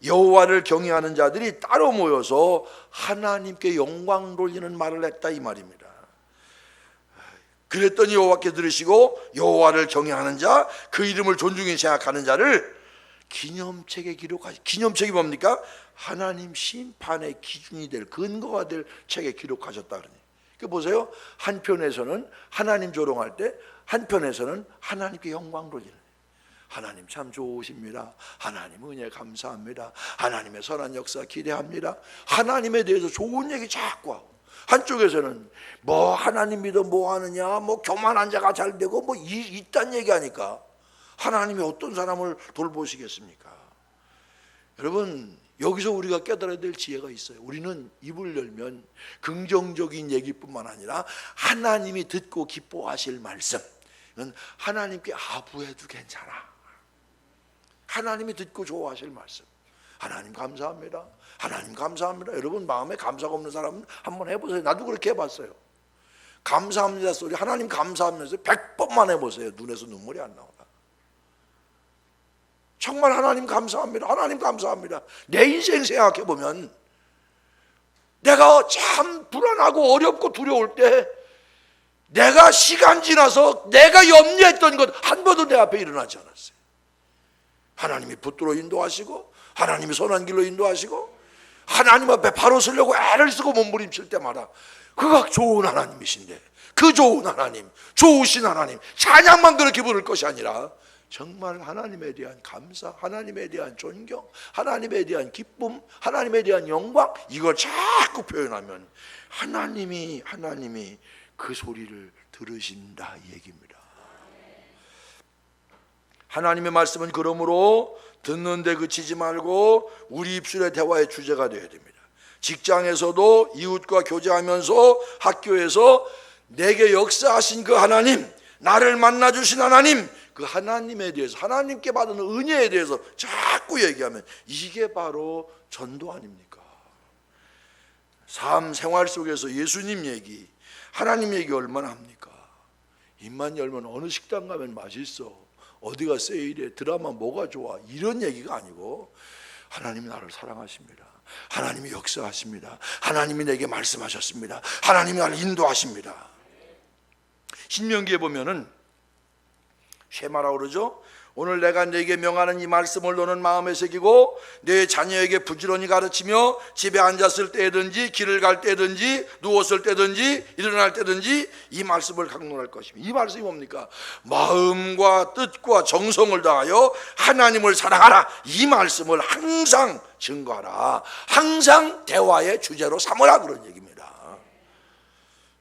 여호와를 경외하는 자들이 따로 모여서 하나님께 영광 돌리는 말을 했다, 이 말입니다. 그랬더니 여호와께 들으시고 여호와를 경외하는 자, 그 이름을 존중히 생각하는 자를 기념책에 기록하시. 기념책이 뭡니까? 하나님 심판의 기준이 될, 근거가 될 책에 기록하셨다 그러니. 그 보세요. 한편에서는 하나님 조롱할 때, 한편에서는 하나님께 영광 돌리는. 하나님 참 좋으십니다. 하나님 은혜 감사합니다. 하나님의 선한 역사 기대합니다. 하나님에 대해서 좋은 얘기 자꾸 하고, 한쪽에서는 뭐 하나님 믿어 뭐 하느냐, 뭐 교만한 자가 잘 되고 뭐 이딴 얘기하니까 하나님이 어떤 사람을 돌보시겠습니까? 여러분, 여기서 우리가 깨달아야 될 지혜가 있어요. 우리는 입을 열면 긍정적인 얘기뿐만 아니라 하나님이 듣고 기뻐하실 말씀, 이건 하나님께 아부해도 괜찮아. 하나님이 듣고 좋아하실 말씀, 하나님 감사합니다, 하나님 감사합니다. 여러분, 마음에 감사가 없는 사람은 한번 해보세요. 나도 그렇게 해봤어요. 감사합니다 소리 하나님 감사하면서 100번만 해보세요. 눈에서 눈물이 안 나오나. 정말 하나님 감사합니다. 하나님 감사합니다. 내 인생 생각해 보면 내가 참 불안하고 어렵고 두려울 때 내가 시간 지나서 내가 염려했던 것 한 번도 내 앞에 일어나지 않았어요. 하나님이 붙들어 인도하시고 하나님이 선한 길로 인도하시고 하나님 앞에 바로 서려고 애를 쓰고 몸부림칠 때마다 그가 좋은 하나님이신데 그 좋은 하나님, 좋으신 하나님 찬양만 그렇게 부를 것이 아니라 정말 하나님에 대한 감사, 하나님에 대한 존경, 하나님에 대한 기쁨, 하나님에 대한 영광 이걸 자꾸 표현하면 하나님이 그 소리를 들으신다 이 얘기입니다. 하나님의 말씀은 그러므로 듣는데 그치지 말고 우리 입술의 대화의 주제가 되어야 됩니다. 직장에서도 이웃과 교제하면서 학교에서 내게 역사하신 그 하나님, 나를 만나주신 하나님, 그 하나님에 대해서 하나님께 받은 은혜에 대해서 자꾸 얘기하면 이게 바로 전도 아닙니까? 삶 생활 속에서 예수님 얘기, 하나님 얘기 얼마나 합니까? 입만 열면 어느 식당 가면 맛있어, 어디가 세일해, 드라마 뭐가 좋아, 이런 얘기가 아니고 하나님이 나를 사랑하십니다. 하나님이 역사하십니다. 하나님이 내게 말씀하셨습니다. 하나님이 나를 인도하십니다. 신명기에 보면은 쉐마라고 그러죠. 오늘 내가 네게 명하는 이 말씀을 너는 마음에 새기고 내 자녀에게 부지런히 가르치며 집에 앉았을 때든지 길을 갈 때든지 누웠을 때든지 일어날 때든지 이 말씀을 강론할 것입니다. 이 말씀이 뭡니까? 마음과 뜻과 정성을 다하여 하나님을 사랑하라. 이 말씀을 항상 증거하라. 항상 대화의 주제로 삼으라 그런 얘기입니다.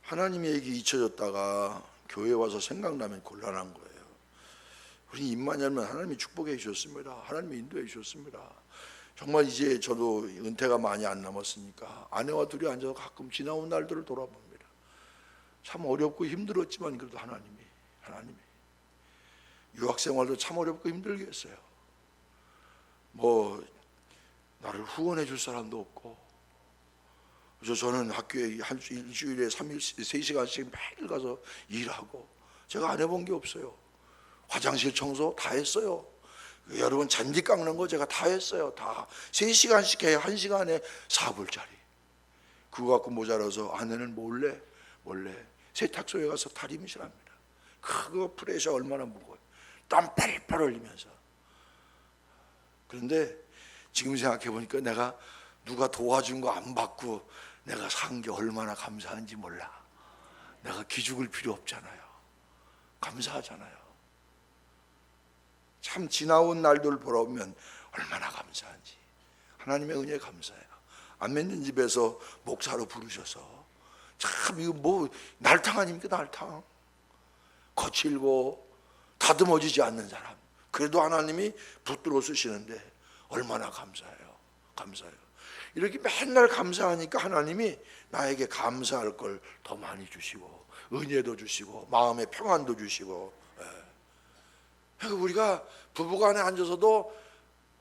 하나님의 얘기 잊혀졌다가 교회 와서 생각나면 곤란한 거예요. 우리 입만 열면 하나님이 축복해 주셨습니다. 하나님이 인도해 주셨습니다. 정말 이제 저도 은퇴가 많이 안 남았으니까 아내와 둘이 앉아서 가끔 지나온 날들을 돌아봅니다. 참 어렵고 힘들었지만 그래도 하나님이 유학생활도 참 어렵고 힘들게 했어요. 뭐 나를 후원해 줄 사람도 없고, 그래서 저는 학교에 일주일에 3시간씩 매일 가서 일하고 제가 안 해본 게 없어요. 화장실 청소 다 했어요. 여러분 잔디 깎는 거 제가 다 했어요. 다 3시간씩 해요. 1시간에 4불짜리. 그거 갖고 모자라서 아내는 몰래 세탁소에 가서 다리미질합니다. 그거 프레셔 얼마나 무거워요. 땀 팔팔 흘리면서. 그런데 지금 생각해 보니까 내가 누가 도와준 거 안 받고 내가 산 게 얼마나 감사한지 몰라. 내가 기죽을 필요 없잖아요. 감사하잖아요. 참 지나온 날들 보러오면 얼마나 감사한지. 하나님의 은혜에 감사해요. 안 믿는 집에서 목사로 부르셔서 참 이거 뭐 날탕 아닙니까? 날탕. 거칠고 다듬어지지 않는 사람, 그래도 하나님이 붙들어 쓰시는데 얼마나 감사해요. 이렇게 맨날 감사하니까 하나님이 나에게 감사할 걸 더 많이 주시고 은혜도 주시고 마음의 평안도 주시고. 우리가 부부간에 앉아서도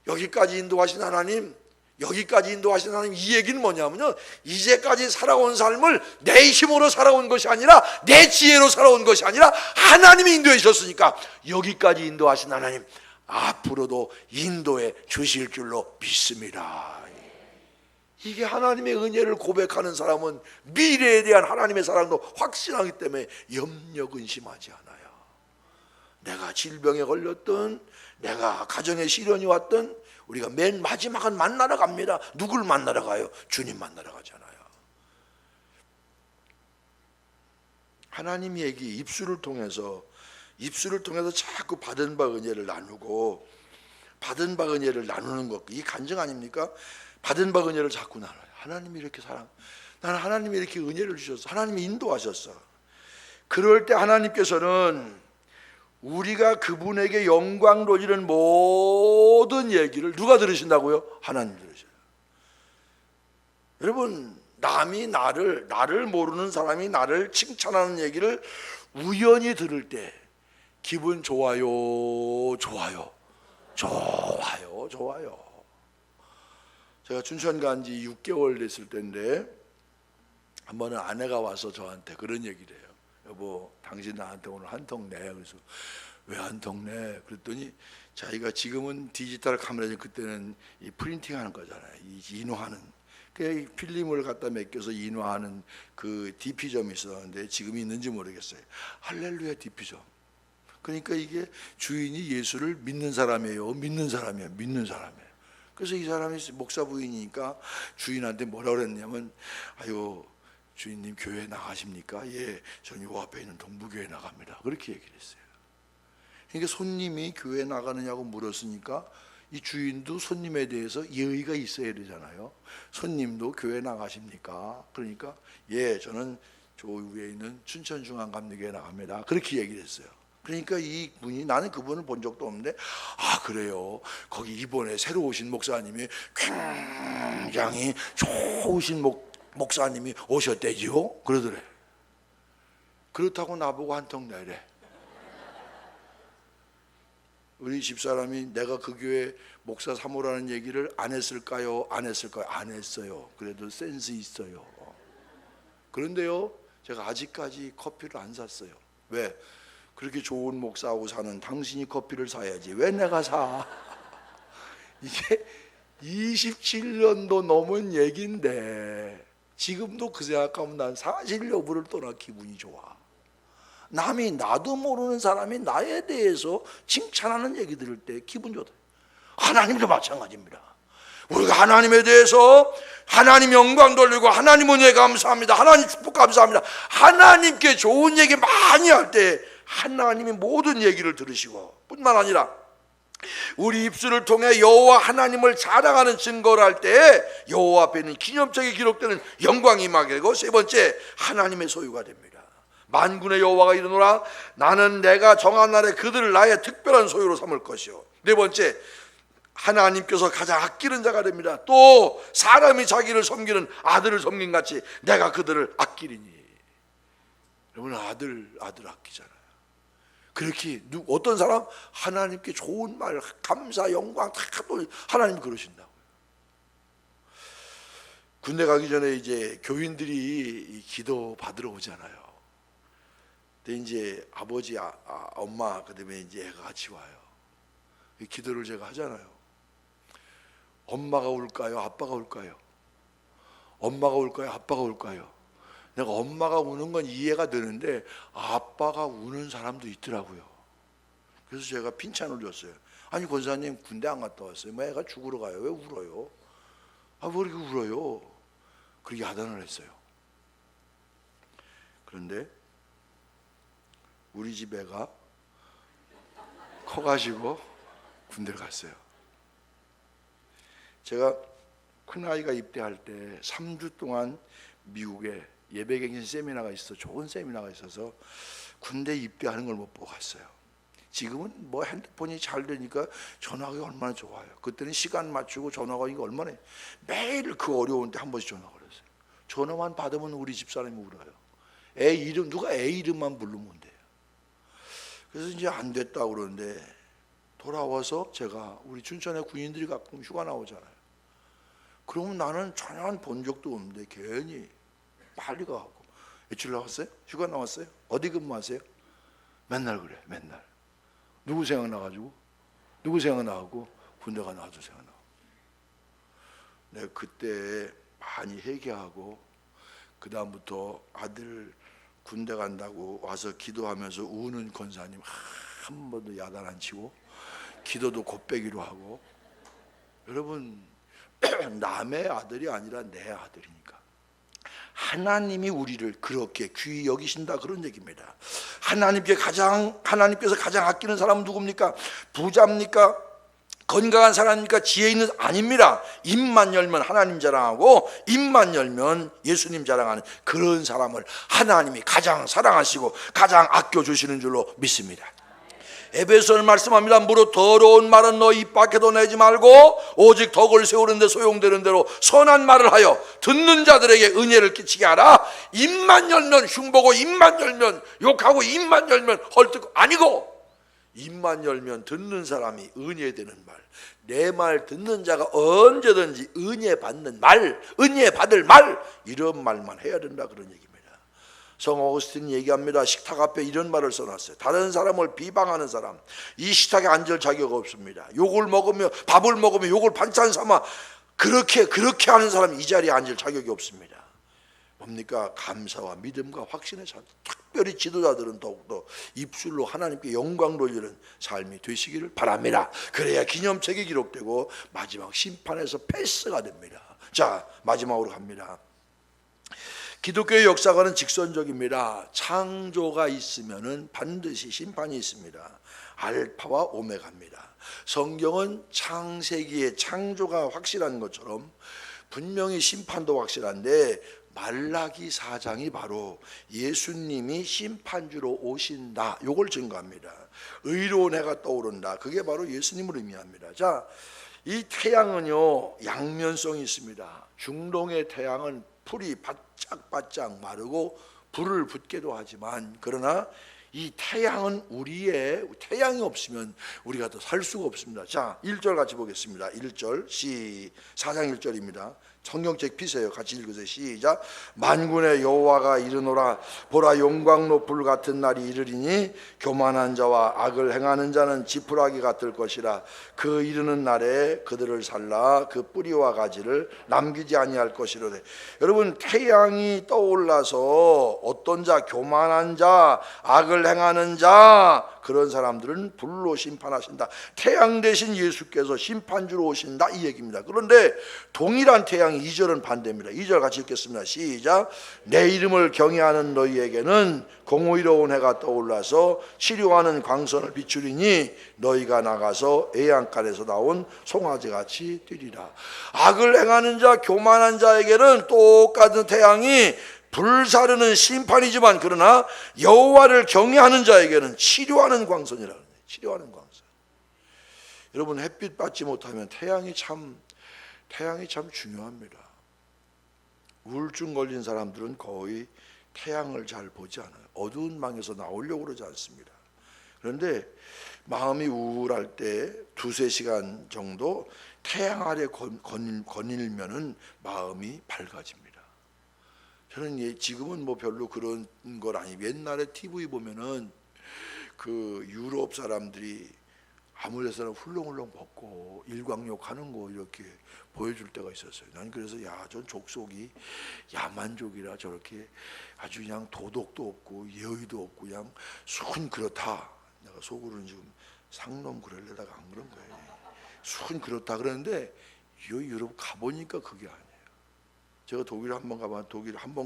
여기까지 인도하신 하나님 이 얘기는 뭐냐면요, 이제까지 살아온 삶을 내 힘으로 살아온 것이 아니라 내 지혜로 살아온 것이 아니라 하나님이 인도해 주셨으니까 여기까지 인도하신 하나님 앞으로도 인도해 주실 줄로 믿습니다. 이게 하나님의 은혜를 고백하는 사람은 미래에 대한 하나님의 사랑도 확신하기 때문에 염려 근심하지 않아요. 내가 질병에 걸렸든 내가 가정에 시련이 왔든 우리가 맨 마지막은 만나러 갑니다. 누굴 만나러 가요? 주님 만나러 가잖아요. 하나님 얘기 입술을 통해서 자꾸 받은 바 은혜를 나누고, 받은 바 은혜를 나누는 것, 이 간증 아닙니까? 받은 바 은혜를 자꾸 나눠요. 하나님이 이렇게 나는 하나님이 이렇게 은혜를 주셨어. 하나님이 인도하셨어. 그럴 때 하나님께서는 우리가 그분에게 영광 돌리는 모든 얘기를 누가 들으신다고요? 하나님 들으셔요. 여러분, 남이 나를 모르는 사람이 나를 칭찬하는 얘기를 우연히 들을 때 기분 좋아요. 제가 춘천 간 지 6개월 됐을 때인데 한 번은 아내가 와서 저한테 그런 얘기를 해요. 여보, 당신 나한테 오늘 한 통 내. 그래서 외환동네. 그랬더니 자기가 지금은 디지털 카메라지 그때는 이 프린팅하는 거잖아요. 이 인화하는. 그 필름을 갖다 맡겨서 인화하는 그 DP점이 있었는데 지금 있는지 모르겠어요. 할렐루야 DP점. 그러니까 이게 주인이 예수를 믿는 사람이에요. 믿는 사람이에요. 믿는 사람이에요. 그래서 이 사람이 목사 부인이니까 주인한테 뭐라 그랬냐면, 아유 주인님 교회 나가십니까? 예, 전 요 앞에 있는 동부교회 나갑니다. 그렇게 얘기를 했어요. 그러니까 손님이 교회 나가느냐고 물었으니까 이 주인도 손님에 대해서 예의가 있어야 되잖아요. 손님도 교회 나가십니까? 그러니까 예, 저는 저 위에 있는 춘천중앙감리교회 나갑니다. 그렇게 얘기를 했어요. 그러니까 이 분이, 나는 그분을 본 적도 없는데, 아 그래요, 거기 이번에 새로 오신 목사님이 굉장히 좋으신 목사님이 오셨대지요? 그러더래. 그렇다고 나보고 한턱 내래. 우리 집사람이 내가 그 교회 목사 사모라는 얘기를 안 했을까요? 안 했을까요? 안 했어요. 그래도 센스 있어요. 그런데요, 제가 아직까지 커피를 안 샀어요. 왜? 그렇게 좋은 목사하고 사는 당신이 커피를 사야지 왜 내가 사? 이게 27년도 넘은 얘기인데 지금도 그 생각하면 난 사실 여부를 떠나 기분이 좋아. 남이, 나도 모르는 사람이 나에 대해서 칭찬하는 얘기 들을 때 기분 좋다. 하나님도 마찬가지입니다. 우리가 하나님에 대해서 하나님 영광 돌리고 하나님 은혜 감사합니다, 하나님 축복 감사합니다, 하나님께 좋은 얘기 많이 할 때 하나님이 모든 얘기를 들으시고, 뿐만 아니라 우리 입술을 통해 여호와 하나님을 자랑하는 증거를 할 때 여호와 앞에는 기념적이 기록되는 영광이 임하게 되고, 세 번째, 하나님의 소유가 됩니다. 만군의 여호와가 이르노라, 나는 내가 정한 날에 그들을 나의 특별한 소유로 삼을 것이요. 네 번째, 하나님께서 가장 아끼는 자가 됩니다. 또 사람이 자기를 섬기는 아들을 섬긴 같이 내가 그들을 아끼리니. 여러분, 아들 아끼잖아요. 그렇게 어떤 사람 하나님께 좋은 말, 감사, 영광 다 하나님 그러신다고요. 군대 가기 전에 이제 교인들이 기도 받으러 오잖아요. 근데 이제 아버지, 엄마, 그다음에 이제 애가 같이 와요. 기도를 제가 하잖아요. 엄마가 울까요? 아빠가 울까요? 엄마가 울까요? 아빠가 울까요? 내가 엄마가 우는 건 이해가 되는데 아빠가 우는 사람도 있더라고요. 그래서 제가 핀찬을 줬어요. 아니 권사님 군대 안 갔다 왔어요. 뭐 애가 죽으러 가요. 왜 울어요? 아, 왜 이렇게 울어요? 그렇게 야단을 했어요. 그런데 우리 집 애가 커가지고 군대를 갔어요. 제가 큰아이가 입대할 때 3주 동안 미국에 예배갱신 세미나가 있어, 좋은 세미나가 있어서 군대 입대하는 걸 못 보고 갔어요. 지금은 뭐 핸드폰이 잘 되니까 전화가 얼마나 좋아요. 그때는 시간 맞추고 전화가 이거 얼마나, 매일 그 어려운 때 한 번씩 전화가 그랬어요. 전화만 받으면 우리 집사람이 울어요. 애 이름, 누가 애 이름만 부르면 돼요. 그래서 이제 안 됐다 그러는데 돌아와서 제가, 우리 춘천에 군인들이 가끔 휴가 나오잖아요. 그러면 나는 전혀 본 적도 없는데 괜히 빨리 가고, 며칠 나왔어요? 휴가 나왔어요? 어디 근무하세요? 맨날 그래, 맨날. 누구 생각나가지고, 누구 생각나고, 군대가 나와도 생각나고. 내가 그때 많이 회개하고, 그 다음부터 아들 군대 간다고 와서 기도하면서 우는 권사님 한 번도 야단 안 치고, 기도도 곱빼기로 하고. 여러분, 남의 아들이 아니라 내 아들이니까 하나님이 우리를 그렇게 귀히 여기신다, 그런 얘기입니다. 하나님께서 가장 아끼는 사람은 누굽니까? 부자입니까? 건강한 사람입니까? 지혜 있는, 아닙니다. 입만 열면 하나님 자랑하고 입만 열면 예수님 자랑하는 그런 사람을 하나님이 가장 사랑하시고 가장 아껴주시는 줄로 믿습니다. 에베소서는 말씀합니다. 무릇 더러운 말은 너 입 밖에도 내지 말고 오직 덕을 세우는 데 소용되는 대로 선한 말을 하여 듣는 자들에게 은혜를 끼치게 하라. 입만 열면 흉보고, 입만 열면 욕하고, 입만 열면 헐뜯고, 아니고 입만 열면 듣는 사람이 은혜 되는 말, 내 말 듣는 자가 언제든지 은혜 받는 말, 은혜 받을 말, 이런 말만 해야 된다, 그런 얘기입니다. 성 어거스틴이 얘기합니다. 식탁 앞에 이런 말을 써놨어요. 다른 사람을 비방하는 사람, 이 식탁에 앉을 자격 없습니다. 욕을 먹으며 밥을 먹으며 욕을 반찬 삼아 그렇게 하는 사람이 이 자리에 앉을 자격이 없습니다. 뭡니까? 감사와 믿음과 확신의 삶. 특별히 지도자들은 더욱더 입술로 하나님께 영광 돌리는 삶이 되시기를 바랍니다. 그래야 기념책이 기록되고 마지막 심판에서 패스가 됩니다. 자, 마지막으로 갑니다. 기독교의 역사관은 직선적입니다. 창조가 있으면은 반드시 심판이 있습니다. 알파와 오메가입니다. 성경은 창세기의 창조가 확실한 것처럼 분명히 심판도 확실한데 말라기 4장이 바로 예수님이 심판주로 오신다, 요걸 증거합니다. 의로운 해가 떠오른다, 그게 바로 예수님을 의미합니다. 자, 이 태양은요 양면성이 있습니다. 중동의 태양은 풀이 바짝바짝 마르고 불을 붙게도 하지만, 그러나 이 태양은 태양이 없으면 우리가 더 살 수가 없습니다. 자, 1절 같이 보겠습니다. 1절 4장 1절입니다. 성경책 피세요. 같이 읽으세요. 시작. 만군의 여호와가 이르노라, 보라 영광로 불 같은 날이 이르리니 교만한 자와 악을 행하는 자는 지푸라기 같을 것이라. 그 이르는 날에 그들을 살라 그 뿌리와 가지를 남기지 아니할 것이로되. 여러분, 태양이 떠올라서 어떤 자, 교만한 자, 악을 행하는 자, 그런 사람들은 불로 심판하신다. 태양 대신 예수께서 심판주로 오신다, 이 얘기입니다. 그런데 동일한 태양이 2절은 반대입니다. 2절 같이 읽겠습니다. 시작. 내 이름을 경외하는 너희에게는 공의로운 해가 떠올라서 치료하는 광선을 비추리니 너희가 나가서 애양간에서 나온 송아지같이 뛰리라. 악을 행하는 자, 교만한 자에게는 똑같은 태양이 불사르는 심판이지만, 그러나 여호와를 경외하는 자에게는 치료하는 광선이라는 거예요. 치료하는 광선. 여러분, 햇빛 받지 못하면 태양이 참 중요합니다. 우울증 걸린 사람들은 거의 태양을 잘 보지 않아요. 어두운 방에서 나오려고 그러지 않습니다. 그런데 마음이 우울할 때 2-3시간 정도 태양 아래 거닐면은 마음이 밝아집니다. 저는 지금은 뭐 별로 그런 걸 아니고, 옛날에 TV 보면은 그 유럽 사람들이 아무 데서나 훌렁훌렁 벗고 일광욕 하는 거 이렇게 보여줄 때가 있었어요. 난 그래서 전 족속이 야만족이라 저렇게 아주 그냥 도덕도 없고 예의도 없고 그냥 순 그렇다. 내가 속으로는 지금 상놈 그러려다가 안 그런 거예요. 순 그렇다 그러는데 유럽 가보니까 그게 아니에요. 제가 독일 한 번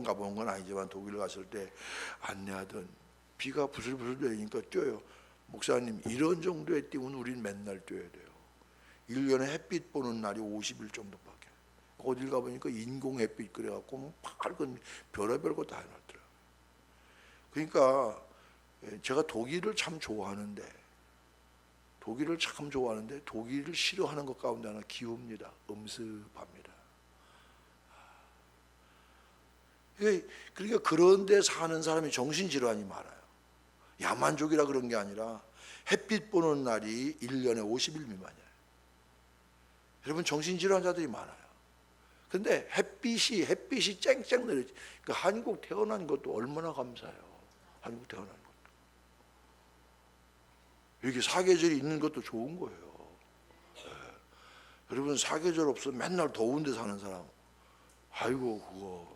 가본 건 아니지만 독일 갔을 때 안내하던 비가 부슬부슬 내리니까 뛰어요. 목사님, 이런 정도의 띄우면 우린 맨날 뛰어야 돼요. 1년에 햇빛 보는 날이 50일 정도밖에. 어딜 가보니까 인공 햇빛 그래갖고 밝은 별의별 거 다 해놨더라고요. 그러니까 제가 독일을 참 좋아하는데 독일을 싫어하는 것 가운데 하나 기후입니다. 음습합니다. 그러니까 그런 데 사는 사람이 정신질환이 많아요. 야만족이라 그런 게 아니라 햇빛 보는 날이 1년에 50일 미만이에요. 여러분, 정신질환자들이 많아요. 근데 햇빛이 쨍쨍 내리지. 그러니까 한국 태어난 것도 얼마나 감사해요. 한국 태어난 것도. 이렇게 사계절이 있는 것도 좋은 거예요. 여러분, 사계절 없어 맨날 더운 데 사는 사람, 아이고 그거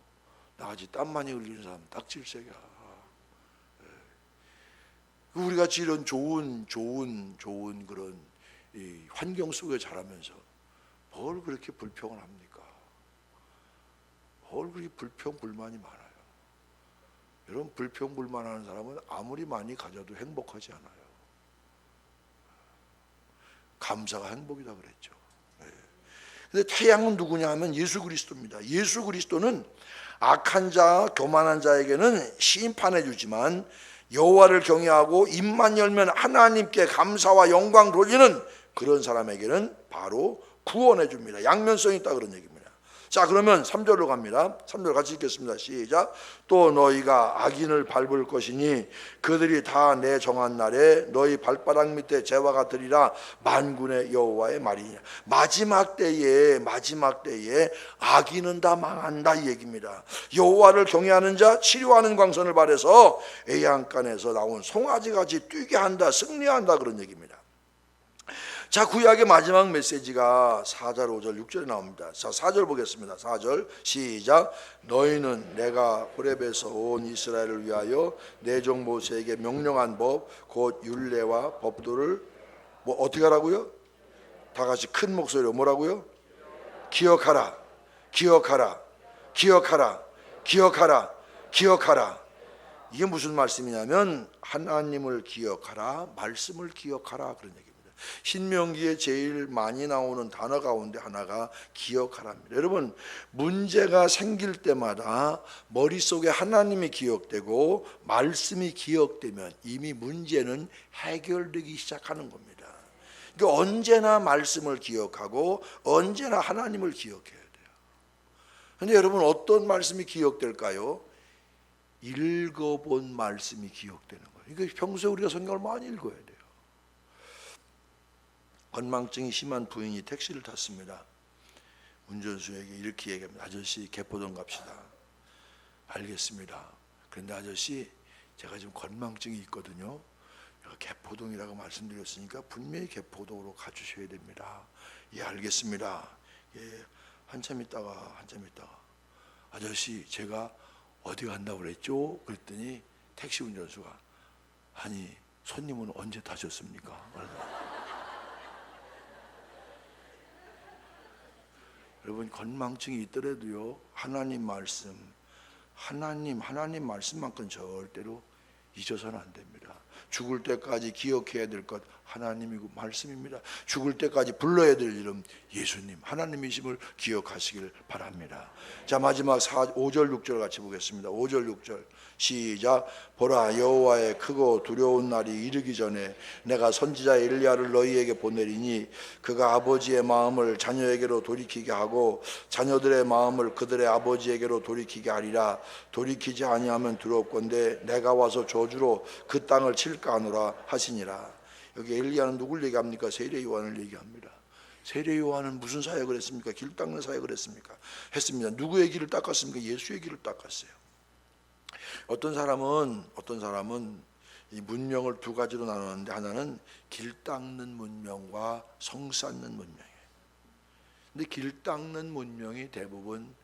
나같이 땀 많이 흘리는 사람 딱 질색이야. 우리 같이 이런 좋은 그런 이 환경 속에 자라면서 뭘 그렇게 불평을 합니까? 뭘 그렇게 불평불만이 많아요? 여러분, 불평불만하는 사람은 아무리 많이 가져도 행복하지 않아요. 감사가 행복이다 그랬죠. 근데 태양은 누구냐 하면 예수 그리스도입니다. 예수 그리스도는 악한 자, 교만한 자에게는 심판해 주지만 여호와를 경외하고 입만 열면 하나님께 감사와 영광 돌리는 그런 사람에게는 바로 구원해 줍니다. 양면성이 있다 그런 얘기입니다. 자, 그러면 3절로 갑니다. 3절 같이 읽겠습니다. 시작. 또 너희가 악인을 밟을 것이니 그들이 다 내 정한 날에 너희 발바닥 밑에 재화가 되리라. 만군의 여호와의 말이냐. 마지막 때에 악인은 다 망한다 이 얘기입니다. 여호와를 경외하는 자 치료하는 광선을 발해서 애양간에서 나온 송아지같이 뛰게 한다, 승리한다, 그런 얘기입니다. 자, 구약의 마지막 메시지가 4절, 5절, 6절에 나옵니다. 자, 4절 보겠습니다. 4절 시작. 너희는 내가 호렙에서 온 이스라엘을 위하여 내 종 모세에게 명령한 법 곧 율례와 법도를 뭐 어떻게 하라고요? 다 같이 큰 목소리로 뭐라고요? 기억하라, 기억하라, 기억하라, 기억하라, 기억하라. 이게 무슨 말씀이냐면 하나님을 기억하라, 말씀을 기억하라, 그런 얘기입니다. 신명기에 제일 많이 나오는 단어 가운데 하나가 기억하랍니다. 여러분, 문제가 생길 때마다 머릿속에 하나님이 기억되고 말씀이 기억되면 이미 문제는 해결되기 시작하는 겁니다. 그러니까 언제나 말씀을 기억하고 언제나 하나님을 기억해야 돼요. 그런데 여러분, 어떤 말씀이 기억될까요? 읽어본 말씀이 기억되는 거예요. 그러니까 평소에 우리가 성경을 많이 읽어야 돼요. 건망증이 심한 부인이 택시를 탔습니다. 운전수에게 이렇게 얘기합니다. 아저씨, 개포동 갑시다. 알겠습니다. 그런데 아저씨, 제가 지금 건망증이 있거든요. 개포동이라고 말씀드렸으니까 분명히 개포동으로 가주셔야 됩니다. 예, 알겠습니다. 예, 한참 있다가 아저씨, 제가 어디 간다고 그랬죠? 그랬더니 택시 운전수가, 아니, 손님은 언제 타셨습니까? 여러분, 건망증이 있더라도요, 하나님 말씀만큼 절대로 잊어서는 안 됩니다. 죽을 때까지 기억해야 될 것 하나님이고 말씀입니다. 죽을 때까지 불러야 될 이름 예수님, 하나님이심을 기억하시길 바랍니다. 자, 마지막 5절 6절 같이 보겠습니다. 5절 6절 시작. 보라, 여호와의 크고 두려운 날이 이르기 전에 내가 선지자 엘리야를 너희에게 보내리니 그가 아버지의 마음을 자녀에게로 돌이키게 하고 자녀들의 마음을 그들의 아버지에게로 돌이키게 하리라. 돌이키지 아니하면 두렵건대 내가 와서 저주로 그 땅을 칠까 하노라 하시니라. 여기 엘리야는 누굴 얘기합니까? 세례 요한을 얘기합니다. 세례 요한은 무슨 사역을 했습니까? 길 닦는 사역을 했습니다. 누구의 길을 닦았습니까? 예수의 길을 닦았어요. 어떤 사람은 이 문명을 두 가지로 나누는데 하나는 길 닦는 문명과 성 쌓는 문명이에요. 근데 길 닦는 문명이 대부분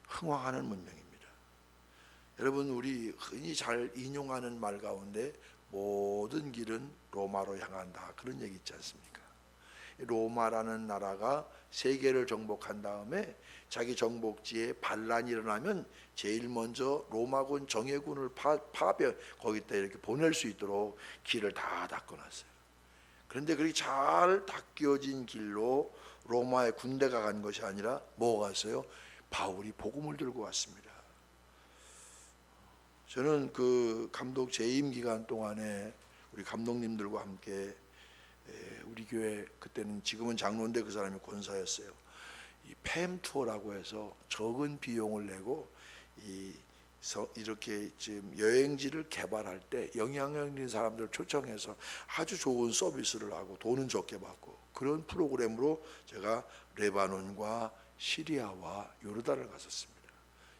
흥황하는 문명입니다. 여러분, 우리 흔히 잘 인용하는 말 가운데 모든 길은 로마로 향한다, 그런 얘기 있지 않습니까? 로마라는 나라가 세계를 정복한 다음에 자기 정복지에 반란이 일어나면 제일 먼저 로마군 정예군을 거기다 이렇게 보낼 수 있도록 길을 다 닦아놨어요. 그런데 그렇게 잘 닦여진 길로 로마의 군대가 간 것이 아니라 뭐가 갔어요? 바울이 복음을 들고 왔습니다. 저는 그 감독 재임 기간 동안에 우리 감독님들과 함께 우리 교회, 그때는 지금은 장로인데 그 사람이 권사였어요. 이 팸 투어라고 해서 적은 비용을 내고 이렇게 지금 여행지를 개발할 때 영향력 있는 사람들을 초청해서 아주 좋은 서비스를 하고 돈은 적게 받고, 그런 프로그램으로 제가 레바논과 시리아와 요르단을 갔었습니다.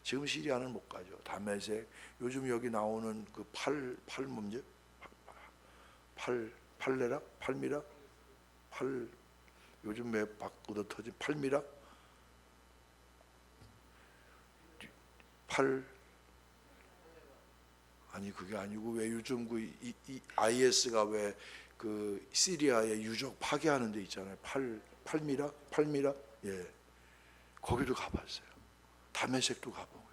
지금 시리아는 못 가죠. 다메섹, 요즘 여기 나오는 그 팔미라, 요즘 왜 바꾸다 터진 팔미라, 아니 그게 아니고, 왜 요즘 그 IS가 왜 그 시리아에 유적 파괴하는 데 있잖아요. 팔미라, 예, 거기도 가봤어요. 다메섹도 가보고요.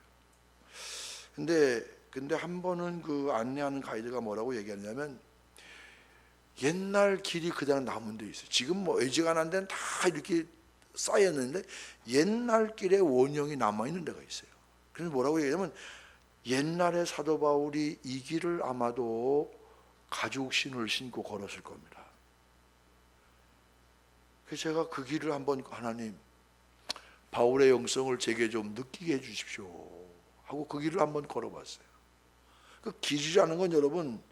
근데 한 번은 그 안내하는 가이드가 뭐라고 얘기하냐면, 옛날 길이 그대로 남은 데 있어요. 지금 뭐 애지간한 데는 다 이렇게 쌓였는데 옛날 길에 원형이 남아 있는 데가 있어요. 그래서 뭐라고 얘기하냐면, 옛날에 사도 바울이 이 길을 아마도 가죽 신을 신고 걸었을 겁니다. 그래서 제가 그 길을 한번, 하나님, 바울의 영성을 제게 좀 느끼게 해주십시오 하고 그 길을 한번 걸어봤어요. 그 길이라는 건 여러분,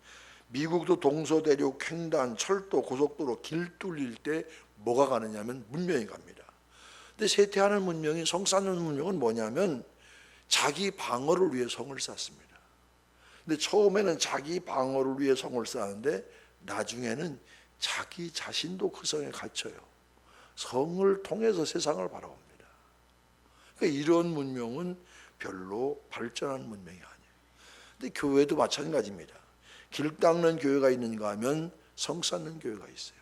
미국도 동서대륙, 횡단, 철도, 고속도로 길 뚫릴 때 뭐가 가느냐면 문명이 갑니다. 근데 쇠퇴하는 문명이, 성 쌓는 문명은 뭐냐면 자기 방어를 위해 성을 쌓습니다. 근데 처음에는 자기 방어를 위해 성을 쌓는데 나중에는 자기 자신도 그 성에 갇혀요. 성을 통해서 세상을 바라봅니다. 그러니까 이런 문명은 별로 발전한 문명이 아니에요. 근데 교회도 마찬가지입니다. 길 닦는 교회가 있는가 하면 성 쌓는 교회가 있어요.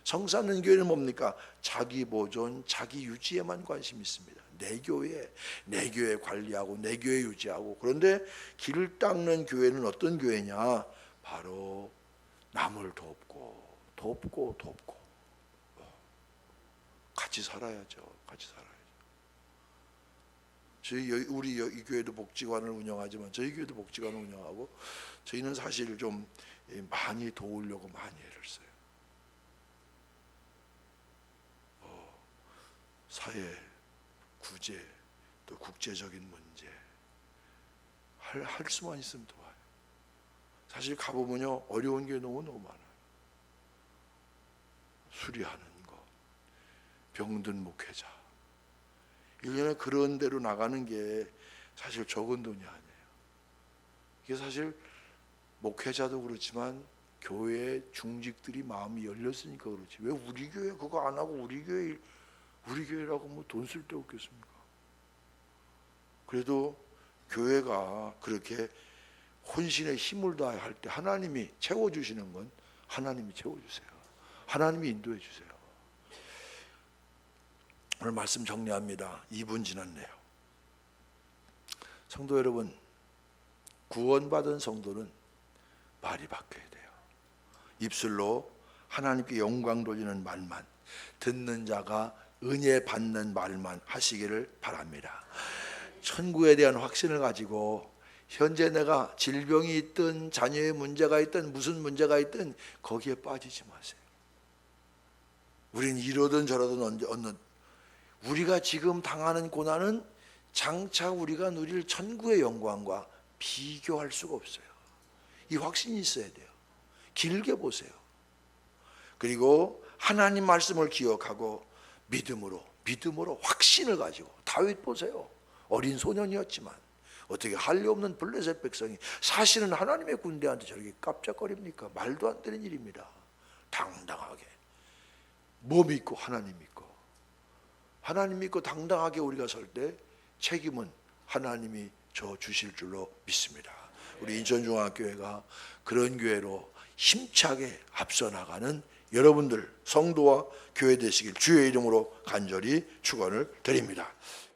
성 쌓는 교회는 뭡니까? 자기 보존, 자기 유지에만 관심이 있습니다. 내 교회 관리하고 내 교회 유지하고. 그런데 길을 닦는 교회는 어떤 교회냐? 바로 남을 돕고 같이 살아야죠. 같이 살아야죠. 우리 이 교회도 복지관을 운영하지만 저희 교회도 복지관을 운영하고 저희는 사실 좀 많이 도우려고 많이 애를 써요. 사회, 구제, 또 국제적인 문제 할 수만 있으면 도와요. 사실 가보면요 어려운 게 너무 많아요. 수리하는 것, 병든 목회자, 1년에 그런 데로 나가는 게 사실 적은 돈이 아니에요. 이게 사실 목회자도 그렇지만 교회 중직들이 마음이 열렸으니까 그렇지. 왜 우리 교회 그거 안 하고 우리 교회라고 뭐 돈 쓸 데 없겠습니까? 그래도 교회가 그렇게 혼신의 힘을 다해 할 때 하나님이 채워주시는 건 하나님이 채워주세요. 하나님이 인도해 주세요. 오늘 말씀 정리합니다. 2분 지났네요. 성도 여러분, 구원받은 성도는 말이 바뀌어야 돼요. 입술로 하나님께 영광 돌리는 말만, 듣는 자가 은혜 받는 말만 하시기를 바랍니다. 천국에 대한 확신을 가지고 현재 내가 질병이 있든 자녀의 문제가 있든 무슨 문제가 있든 거기에 빠지지 마세요. 우린 이러든 저러든 어느 우리가 지금 당하는 고난은 장차 우리가 누릴 천국의 영광과 비교할 수가 없어요. 이 확신이 있어야 돼요. 길게 보세요. 그리고 하나님 말씀을 기억하고 믿음으로 확신을 가지고, 다윗 보세요. 어린 소년이었지만 어떻게 할례 없는 블레셋 백성이 사실은 하나님의 군대한테 저렇게 깜짝거립니까? 말도 안 되는 일입니다. 당당하게 뭐 믿고? 하나님 믿고 당당하게 우리가 설 때 책임은 하나님이 져 주실 줄로 믿습니다. 우리 인천중앙교회가 그런 교회로 힘차게 앞서 나가는 여러분들 성도와 교회 되시길 주의 이름으로 간절히 축원을 드립니다.